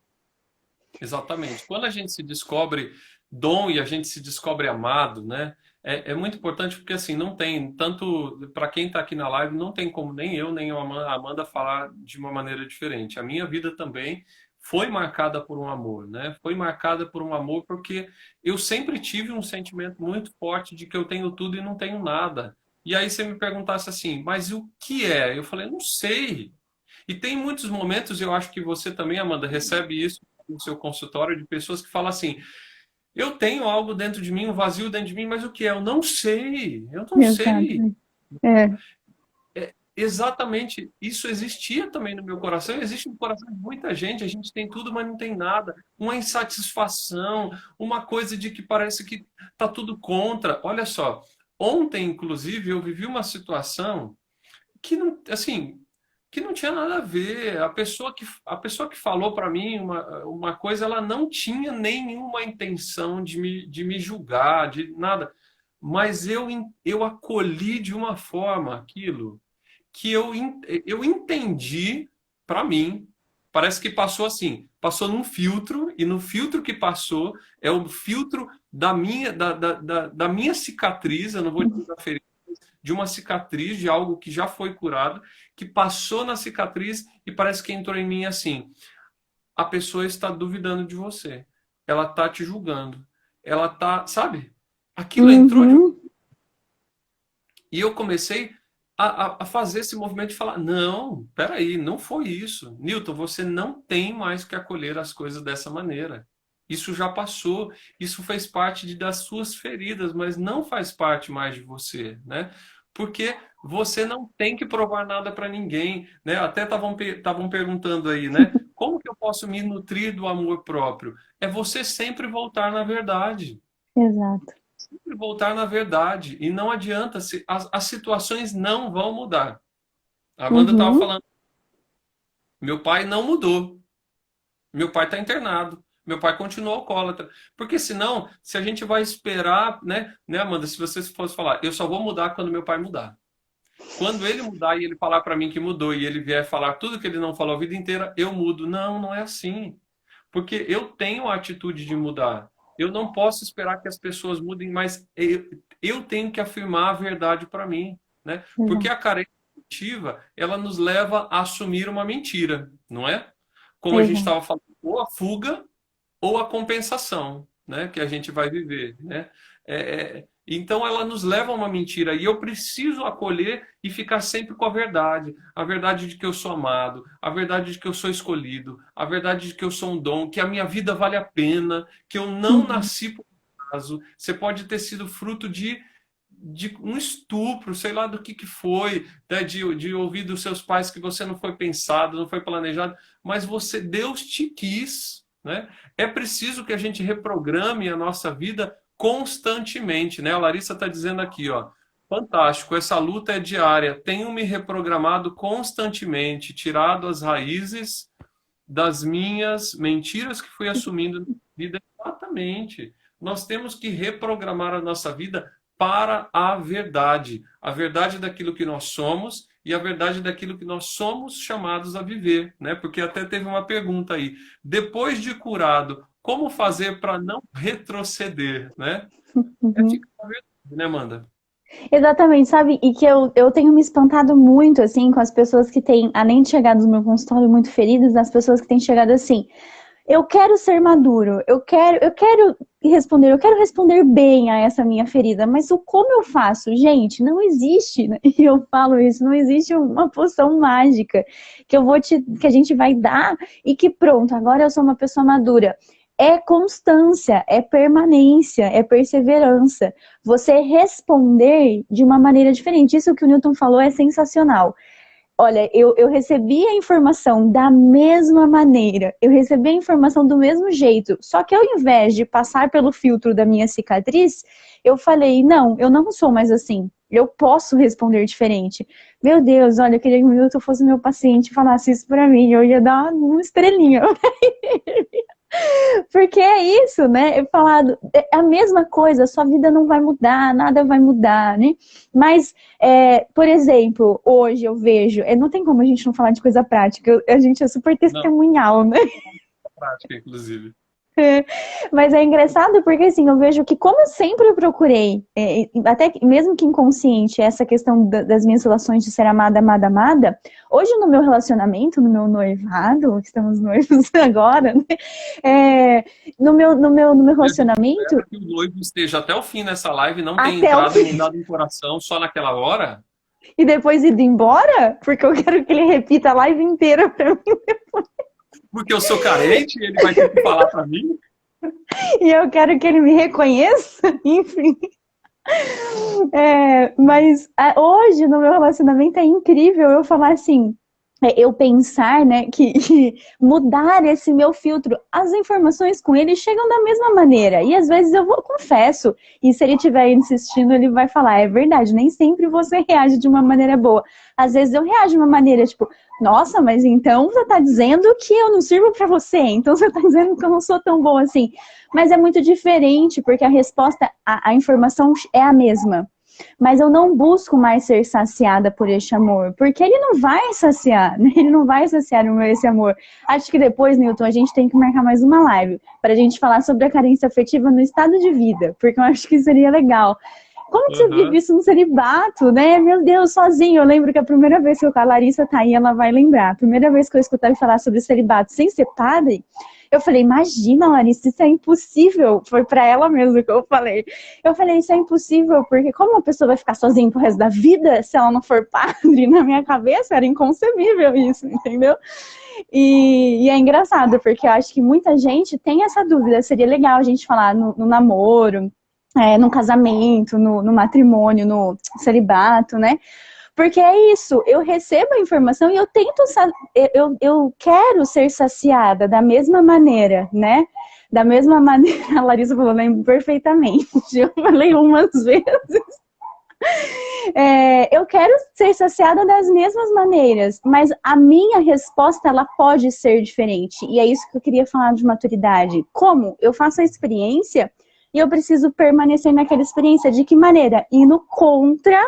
Exatamente. Quando a gente se descobre dom e a gente se descobre amado, né? É muito importante porque assim, não tem, tanto para quem está aqui na live, não tem como nem eu, nem a Amanda falar de uma maneira diferente. A minha vida também foi marcada por um amor, né? Foi marcada por um amor porque eu sempre tive um sentimento muito forte de que eu tenho tudo e não tenho nada. E aí você me perguntasse assim, mas o que é? Eu falei, não sei. E tem muitos momentos, eu acho que você também, Amanda, recebe isso no seu consultório de pessoas que falam assim: eu tenho algo dentro de mim, um vazio dentro de mim, mas o que é? Eu não sei, eu não sei. Exato. É. Exatamente, isso existia também no meu coração, existe no coração de muita gente, a gente tem tudo, mas não tem nada. Uma insatisfação, uma coisa de que parece que tá tudo contra. Olha só, ontem, inclusive, eu vivi uma situação que não, assim, que não tinha nada a ver. A pessoa que falou para mim uma coisa, ela não tinha nenhuma intenção de me julgar, de nada. Mas eu acolhi de uma forma aquilo que eu entendi para mim. Parece que passou assim, passou num filtro, e no filtro que passou é o filtro da minha cicatriz, eu não vou dizer da ferida, de uma cicatriz, de algo que já foi curado, que passou na cicatriz e parece que entrou em mim assim. A pessoa está duvidando de você. Ela está te julgando. Ela está, sabe? Aquilo entrou Uhum. e eu comecei a fazer esse movimento de falar: não, peraí, não foi isso. Newton, você não tem mais que acolher as coisas dessa maneira. Isso já passou, isso fez parte das suas feridas, mas não faz parte mais de você, né? Porque você não tem que provar nada para ninguém, né? Até estavam perguntando aí, né? Como que eu posso me nutrir do amor próprio? É você sempre voltar na verdade. Exato. Sempre voltar na verdade. E não adianta, as situações não vão mudar. A Amanda estava Uhum. falando, meu pai não mudou. Meu pai está internado. Meu pai continua alcoólatra. Porque senão, se a gente vai esperar, né, Amanda, se você fosse falar, eu só vou mudar quando meu pai mudar. Quando ele mudar e ele falar para mim que mudou e ele vier falar tudo que ele não falou a vida inteira, eu mudo. Não, não é assim. Porque eu tenho a atitude de mudar. Eu não posso esperar que as pessoas mudem, mas eu tenho que afirmar a verdade para mim, né? Porque Exato. a carência afetiva, ela nos leva a assumir uma mentira, não é? Como a gente Exato. estava falando, ou a fuga ou a compensação, né, que a gente vai viver, né? Então ela nos leva a uma mentira e eu preciso acolher e ficar sempre com a verdade de que eu sou amado, a verdade de que eu sou escolhido, a verdade de que eu sou um dom, que a minha vida vale a pena, que eu não Uhum. nasci por acaso. Você pode ter sido fruto de um estupro, sei lá do que foi, né? De ouvir dos seus pais que você não foi pensado, não foi planejado, mas Deus te quis, né? É preciso que a gente reprograme a nossa vida constantemente, né? A Larissa está dizendo aqui, ó, fantástico, essa luta é diária. Tenho me reprogramado constantemente, tirado as raízes das minhas mentiras que fui assumindo na vida. Exatamente. Nós temos que reprogramar a nossa vida para a verdade daquilo que nós somos e a verdade daquilo que nós somos chamados a viver, né? Porque até teve uma pergunta aí. Depois de curado, como fazer para não retroceder, né? É Uhum. ficar na verdade, né, Amanda? Exatamente, sabe? E que eu tenho me espantado muito, assim, com as pessoas que têm, além de chegar no meu consultório muito feridas, as pessoas que têm chegado assim. eu quero ser maduro, eu quero responder bem a essa minha ferida, mas o como eu faço? Gente, não existe, né? E eu falo isso, não existe uma poção mágica que a gente vai dar e que pronto, agora eu sou uma pessoa madura. É constância, é permanência, é perseverança. Você responder de uma maneira diferente. Isso que o Newton falou é sensacional. Olha, eu recebi a informação da mesma maneira, eu recebi a informação do mesmo jeito, só que ao invés de passar pelo filtro da minha cicatriz, eu falei, não, eu não sou mais assim, eu posso responder diferente. Meu Deus, olha, eu queria que o Milton fosse meu paciente e falasse isso pra mim, eu ia dar uma estrelinha. Porque é isso, né? Eu falado, é a mesma coisa, sua vida não vai mudar, nada vai mudar, né? Mas, por exemplo, hoje eu vejo, não tem como a gente não falar de coisa prática, a gente é super Não, testemunhal, né? prática, inclusive. Mas é engraçado porque, assim, eu vejo que como eu sempre procurei, até mesmo que inconsciente, essa questão das minhas relações de ser amada, amada, amada, hoje no meu relacionamento, no meu noivado, que estamos noivos agora, né? No meu E a gente relacionamento, espera que o noivo esteja até o fim nessa live, não tenha até o entrado e fim, mudado o coração só naquela hora, e depois ido embora, porque eu quero que ele repita a live inteira pra mim, porque eu sou carente e ele vai ter que falar para mim. e eu quero que ele me reconheça, enfim. Mas hoje no meu relacionamento é incrível eu falar assim, eu pensar, né, que mudar esse meu filtro, as informações com ele chegam da mesma maneira, e às vezes confesso, e se ele estiver insistindo, ele vai falar, é verdade, nem sempre você reage de uma maneira boa, às vezes eu reajo de uma maneira, tipo, nossa, mas então você tá dizendo que eu não sirvo pra você, então você tá dizendo que eu não sou tão boa assim, mas é muito diferente, porque a resposta, a informação é a mesma. Mas eu não busco mais ser saciada por este amor, porque ele não vai saciar, né? Ele não vai saciar esse amor. Acho que depois, Newton, a gente tem que marcar mais uma live para a gente falar sobre a carência afetiva no estado de vida, porque eu acho que seria legal. Como que você Uhum. vive isso no celibato, né? Meu Deus, sozinho. Eu lembro que a primeira vez que a Larissa tá aí, ela vai lembrar. A primeira vez que eu escutei falar sobre celibato sem ser padre, eu falei, imagina, Larissa, isso é impossível. Foi pra ela mesmo que eu falei. Eu falei, isso é impossível, porque como uma pessoa vai ficar sozinha pro resto da vida se ela não for padre? Na minha cabeça era inconcebível isso, entendeu? E é engraçado, porque eu acho que muita gente tem essa dúvida. Seria legal a gente falar no namoro, no casamento, no matrimônio, no celibato, né? Porque é isso, eu recebo a informação e eu tento, eu quero ser saciada da mesma maneira, né? Da mesma maneira, a Larissa falou, lembro perfeitamente, eu falei umas vezes. Eu quero ser saciada das mesmas maneiras, mas a minha resposta, ela pode ser diferente. E é isso que eu queria falar de maturidade. Como? Eu faço a experiência e eu preciso permanecer naquela experiência. De que maneira? Indo contra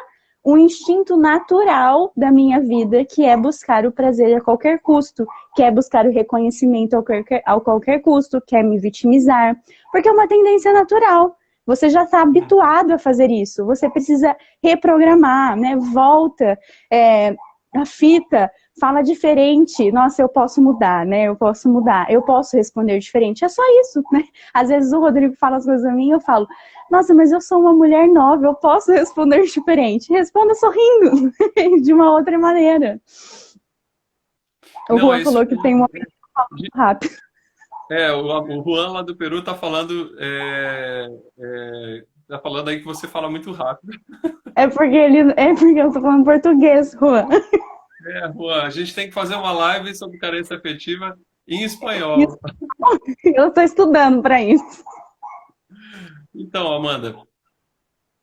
o instinto natural da minha vida, que é buscar o prazer a qualquer custo, que é buscar o reconhecimento a qualquer custo, que é me vitimizar, porque é uma tendência natural. Você já está habituado a fazer isso. Você precisa reprogramar, né? Volta a fita, fala diferente. Nossa, eu posso mudar, né? Eu posso mudar, eu posso responder diferente. É só isso, né? Às vezes o Rodrigo fala as coisas a mim e eu falo, nossa, mas eu sou uma mulher nova, eu posso responder diferente. Responda sorrindo, de uma outra maneira. O Não, é Juan isso falou que tem um momento rápido. o Juan lá do Peru tá falando, tá falando aí que você fala muito rápido. É porque eu tô falando português, Juan. Juan, a gente tem que fazer uma live sobre carência afetiva em espanhol. Eu estou estudando para isso. Então, Amanda,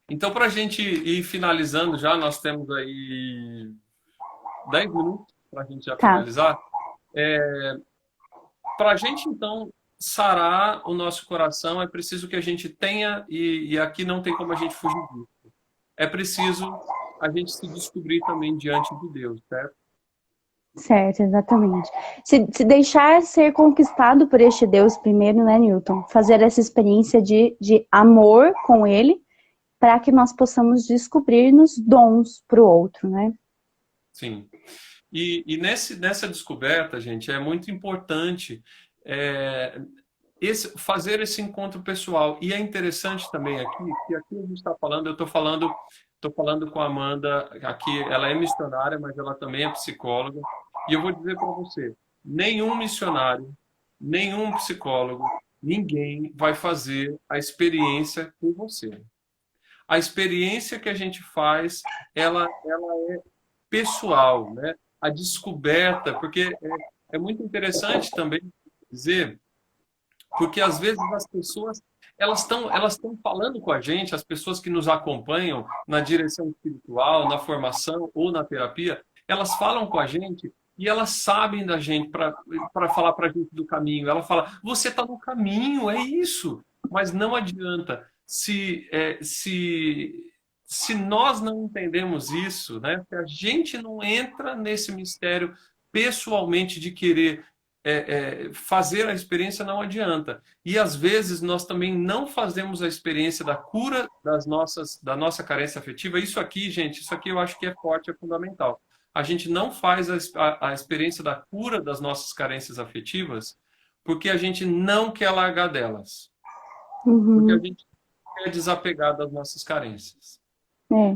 então para a gente ir finalizando já, nós temos aí 10 minutos para a gente já Tá. finalizar. Para a gente, então, sarar o nosso coração, é preciso que a gente tenha, e aqui não tem como a gente fugir disso, é preciso a gente se descobrir também diante de Deus, certo? Certo, exatamente. Se deixar ser conquistado por este Deus primeiro, né, Newton? Fazer essa experiência de amor com Ele, para que nós possamos descobrir-nos dons para o outro, né? Sim. E nessa descoberta, gente, é muito importante fazer esse encontro pessoal. E é interessante também aqui, que aqui a gente está falando, eu estou falando com a Amanda, aqui ela é missionária, mas ela também é psicóloga, e eu vou dizer para você, nenhum missionário, nenhum psicólogo, ninguém vai fazer a experiência com você. A experiência que a gente faz, ela é pessoal, né? A descoberta, porque é muito interessante também dizer, porque às vezes as pessoas elas estão falando com a gente, as pessoas que nos acompanham na direção espiritual, na formação ou na terapia, elas falam com a gente e elas sabem da gente para falar para a gente do caminho. Ela fala, você está no caminho, é isso. Mas não adianta. Se nós não entendemos isso, né? Se a gente não entra nesse mistério pessoalmente de querer fazer a experiência, não adianta. E às vezes nós também não fazemos a experiência da cura da nossa carência afetiva. Isso aqui, gente, isso aqui eu acho que é forte, é fundamental. A gente não faz a experiência da cura das nossas carências afetivas porque a gente não quer largar delas. Porque a gente quer desapegar das nossas carências.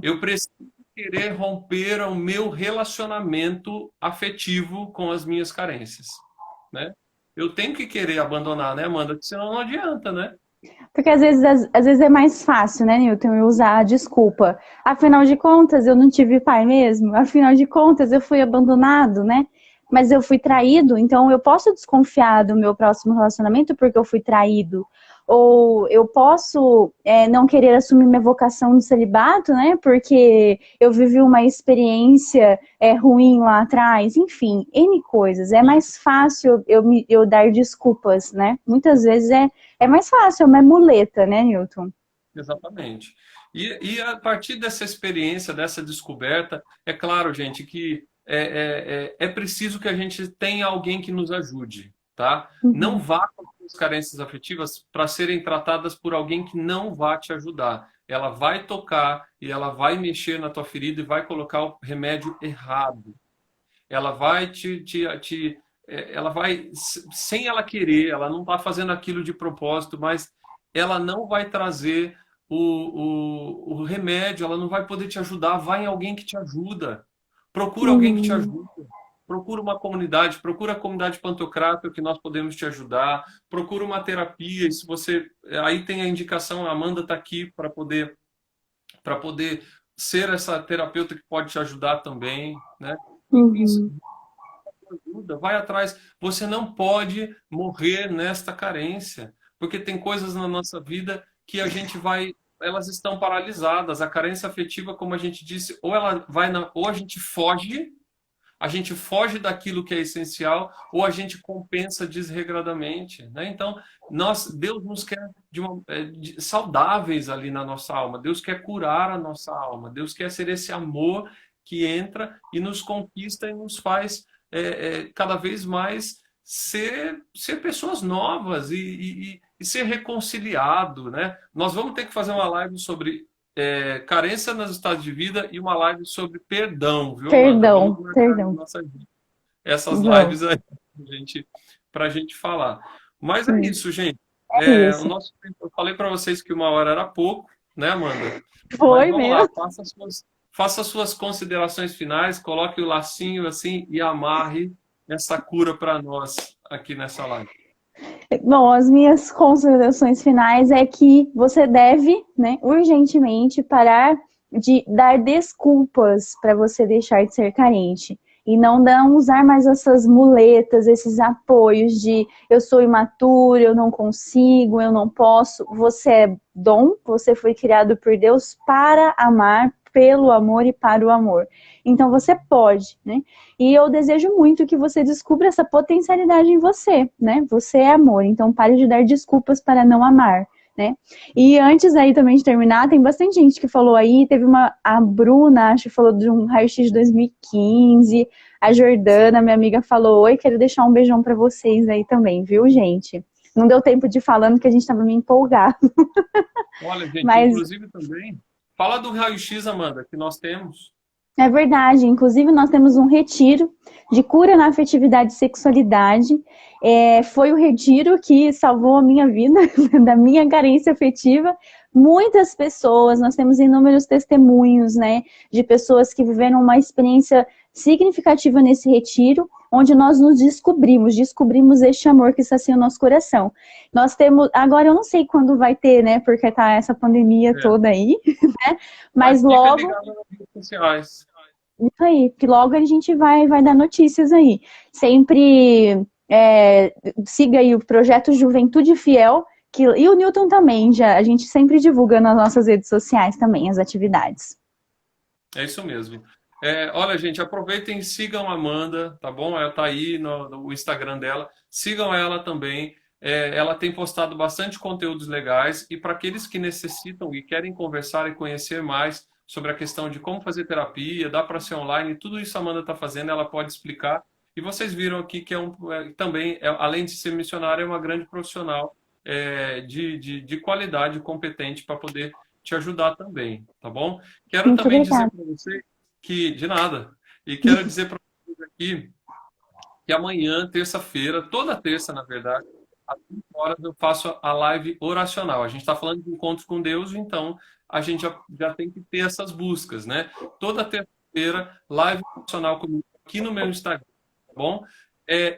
Eu preciso querer romper o meu relacionamento afetivo com as minhas carências, né? Eu tenho que querer abandonar, né, Amanda? Porque senão não adianta, né? Porque às vezes é mais fácil, né, Newton, eu usar a desculpa. Afinal de contas, eu não tive pai mesmo. Afinal de contas, eu fui abandonado, né? Mas eu fui traído, então eu posso desconfiar do meu próximo relacionamento porque eu fui traído. Ou eu posso não querer assumir minha vocação de celibato, né? Porque eu vivi uma experiência ruim lá atrás. Enfim, N coisas. É mais fácil eu dar desculpas, né? Muitas vezes é mais fácil, é uma muleta, né, Newton? Exatamente. E a partir dessa experiência, dessa descoberta, é claro, gente, que é preciso que a gente tenha alguém que nos ajude, tá? Não vá com as carências afetivas para serem tratadas por alguém que não vá te ajudar. Ela vai tocar e ela vai mexer na tua ferida e vai colocar o remédio errado. Ela vai ela vai, sem ela querer, ela não está fazendo aquilo de propósito, mas ela não vai trazer o remédio, ela não vai poder te ajudar. Vai em alguém que te ajuda. Procura alguém que te ajuda. Procura uma comunidade, procura a comunidade Pantocrator que nós podemos te ajudar. Procura uma terapia. E se você, aí tem a indicação, a Amanda está aqui para poder ser essa terapeuta que pode te ajudar também, né? Enfim, ajuda, vai atrás. Você não pode morrer nesta carência, porque tem coisas na nossa vida que a gente vai, elas estão paralisadas. A carência afetiva, como a gente disse, ou ela vai ou a gente foge daquilo que é essencial, ou a gente compensa desregradamente, né? Então, Deus nos quer saudáveis ali na nossa alma. Deus quer curar a nossa alma. Deus quer ser esse amor que entra e nos conquista e nos faz cada vez mais ser pessoas novas e ser reconciliado, né? Nós vamos ter que fazer uma live sobre carência nos estados de vida e uma live sobre perdão, viu, Amanda? Perdão, Vamos marcar perdão. essas Vamos. lives aí para a gente falar. Mas é isso, gente. É isso. Eu falei para vocês que 1 hora era pouco, né, Amanda? Mas Foi vamos lá, mesmo. faça suas considerações finais, coloque o lacinho assim e amarre essa cura para nós aqui nessa live. Bom, as minhas considerações finais é que você deve, né, urgentemente parar de dar desculpas para você deixar de ser carente. E não usar mais essas muletas, esses apoios de eu sou imaturo, eu não consigo, eu não posso. Você é dom, você foi criado por Deus para amar, pelo amor e para o amor. Então você pode, né? E eu desejo muito que você descubra essa potencialidade em você, né? Você é amor, então pare de dar desculpas para não amar, né? E antes aí também de terminar, tem bastante gente que falou aí, teve a Bruna, acho que falou de um raio-x de 2015, a Jordana, minha amiga, falou, oi, quero deixar um beijão para vocês aí também, viu, gente? Não deu tempo de ir falando que a gente estava meio empolgado. Olha, gente, Mas inclusive também, fala do raio-x, Amanda, que nós temos. É verdade. Inclusive, nós temos um retiro de cura na afetividade e sexualidade. Foi o retiro que salvou a minha vida, da minha carência afetiva. Muitas pessoas, nós temos inúmeros testemunhos, né, de pessoas que viveram uma experiência significativa nesse retiro, onde nós nos descobrimos este amor que sacia o nosso coração. Nós temos, agora eu não sei quando vai ter, né, porque tá essa pandemia toda aí, né, mas logo... Ligado nas redes sociais. Isso aí, que logo a gente vai dar notícias aí. Sempre siga aí o projeto Juventude Fiel, e o Newton também, a gente sempre divulga nas nossas redes sociais também as atividades. É isso mesmo. Olha, gente, aproveitem e sigam a Amanda, tá bom? Ela tá aí no Instagram dela. Sigam ela também. Ela tem postado bastante conteúdos legais, e para aqueles que necessitam e querem conversar e conhecer mais sobre a questão de como fazer terapia, dá para ser online, tudo isso a Amanda está fazendo, ela pode explicar. E vocês viram aqui que também, além de ser missionária, é uma grande profissional de qualidade, competente para poder te ajudar também, tá bom? Quero Muito também obrigada. dizer para você que, de nada, e quero dizer para vocês aqui que amanhã, terça-feira, toda terça, na verdade, às 20 horas eu faço a live oracional. A gente está falando de encontro com Deus, então a gente já tem que ter essas buscas, né? Toda terça-feira, live oracional comigo aqui no meu Instagram, tá bom?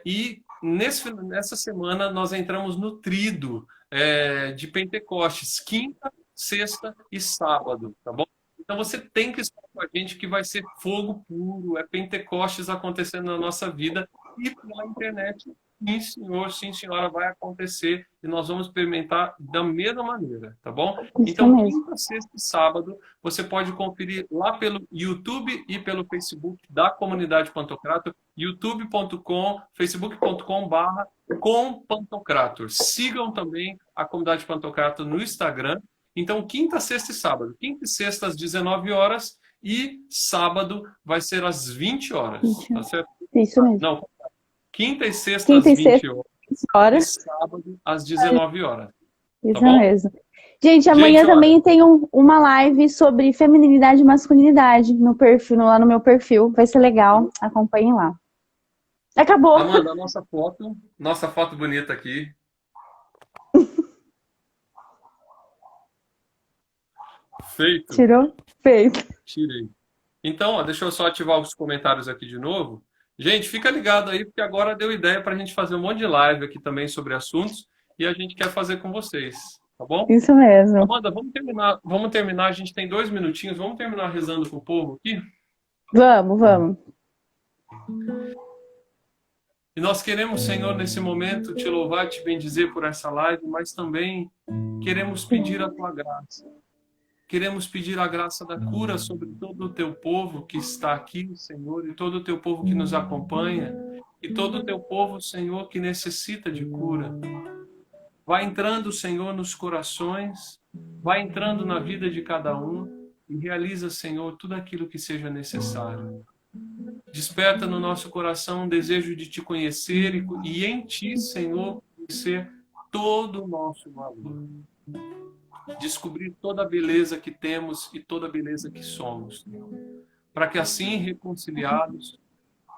E nessa semana nós entramos no Tríduo de Pentecostes, quinta, sexta e sábado, tá bom? Então você tem que estar com a gente, que vai ser fogo puro, Pentecostes acontecendo na nossa vida, e pela internet, sim senhor, sim senhora, vai acontecer, e nós vamos experimentar da mesma maneira, tá bom? Então, quinta, sexta e sábado, você pode conferir lá pelo YouTube e pelo Facebook da Comunidade Pantocrator, youtube.com, facebook.com/compantocrator. Sigam também a Comunidade Pantocrator no Instagram. Então, quinta, sexta e sábado. Quinta e sexta às 19 horas e sábado vai ser às 20 horas. Tá certo? Isso mesmo. Não, quinta e sexta às 20 horas e sábado às 19 horas. Isso mesmo. Gente, amanhã também tem uma live sobre feminilidade e masculinidade no perfil, lá no meu perfil. Vai ser legal. Acompanhem lá. Acabou. Amanda, nossa foto bonita aqui. Feito. Tirou? Feito. Tirei. Então, deixa eu só ativar os comentários aqui de novo. Gente, fica ligado aí, porque agora deu ideia para a gente fazer um monte de live aqui também sobre assuntos, e a gente quer fazer com vocês, tá bom? Isso mesmo. Amanda, vamos terminar, a gente tem 2 minutinhos, vamos terminar rezando pro povo aqui? Vamos. E nós queremos, Senhor, nesse momento, te louvar, te bendizer por essa live, mas também queremos pedir a tua graça. Queremos pedir a graça da cura sobre todo o teu povo que está aqui, Senhor, e todo o teu povo que nos acompanha, e todo o teu povo, Senhor, que necessita de cura. Vai entrando, Senhor, nos corações, vai entrando na vida de cada um e realiza, Senhor, tudo aquilo que seja necessário. Desperta no nosso coração um desejo de te conhecer e em ti, Senhor, conhecer todo o nosso valor. Descobrir toda a beleza que temos e toda a beleza que somos, para que assim, reconciliados,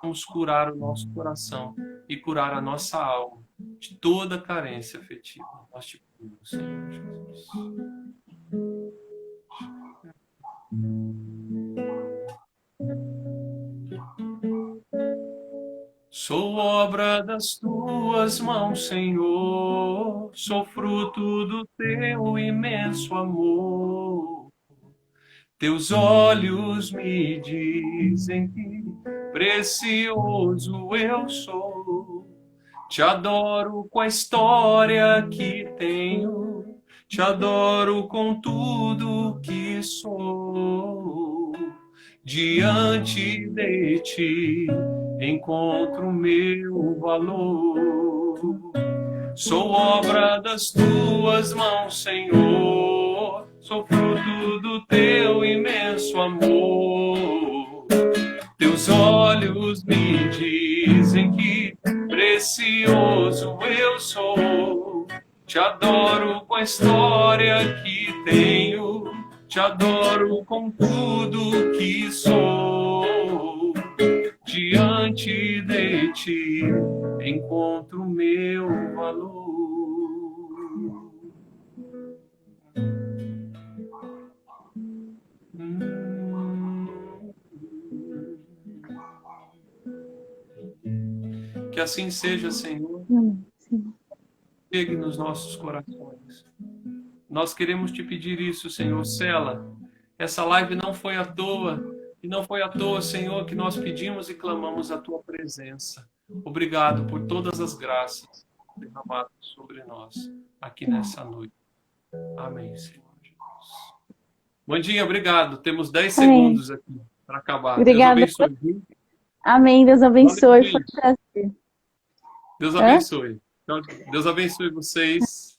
vamos curar o nosso coração e curar a nossa alma de toda carência afetiva. Nós te pedimos, Senhor Jesus. Sou obra das tuas mãos, Senhor, sou fruto do teu imenso amor. Teus olhos me dizem que precioso eu sou. Te adoro com a história que tenho, te adoro com tudo que sou. Diante de ti encontro meu valor. Sou obra das tuas mãos, Senhor, sou fruto do teu imenso amor. Teus olhos me dizem que precioso eu sou. Te adoro com a história que tenho, te adoro com tudo que sou. diante de ti encontro meu valor. Que assim seja, Senhor. Sim. Chegue nos nossos corações. Nós queremos te pedir isso, Senhor. Sela, essa live não foi à toa. E não foi à toa, Senhor, que nós pedimos e clamamos a tua presença. Obrigado por todas as graças derramadas sobre nós aqui nessa noite. Amém, Senhor Jesus. Mandinha, obrigado. Temos 10 segundos aqui para acabar. Obrigada. Deus abençoe. Amém. Deus abençoe. Foi um prazer. Deus abençoe. Deus abençoe vocês.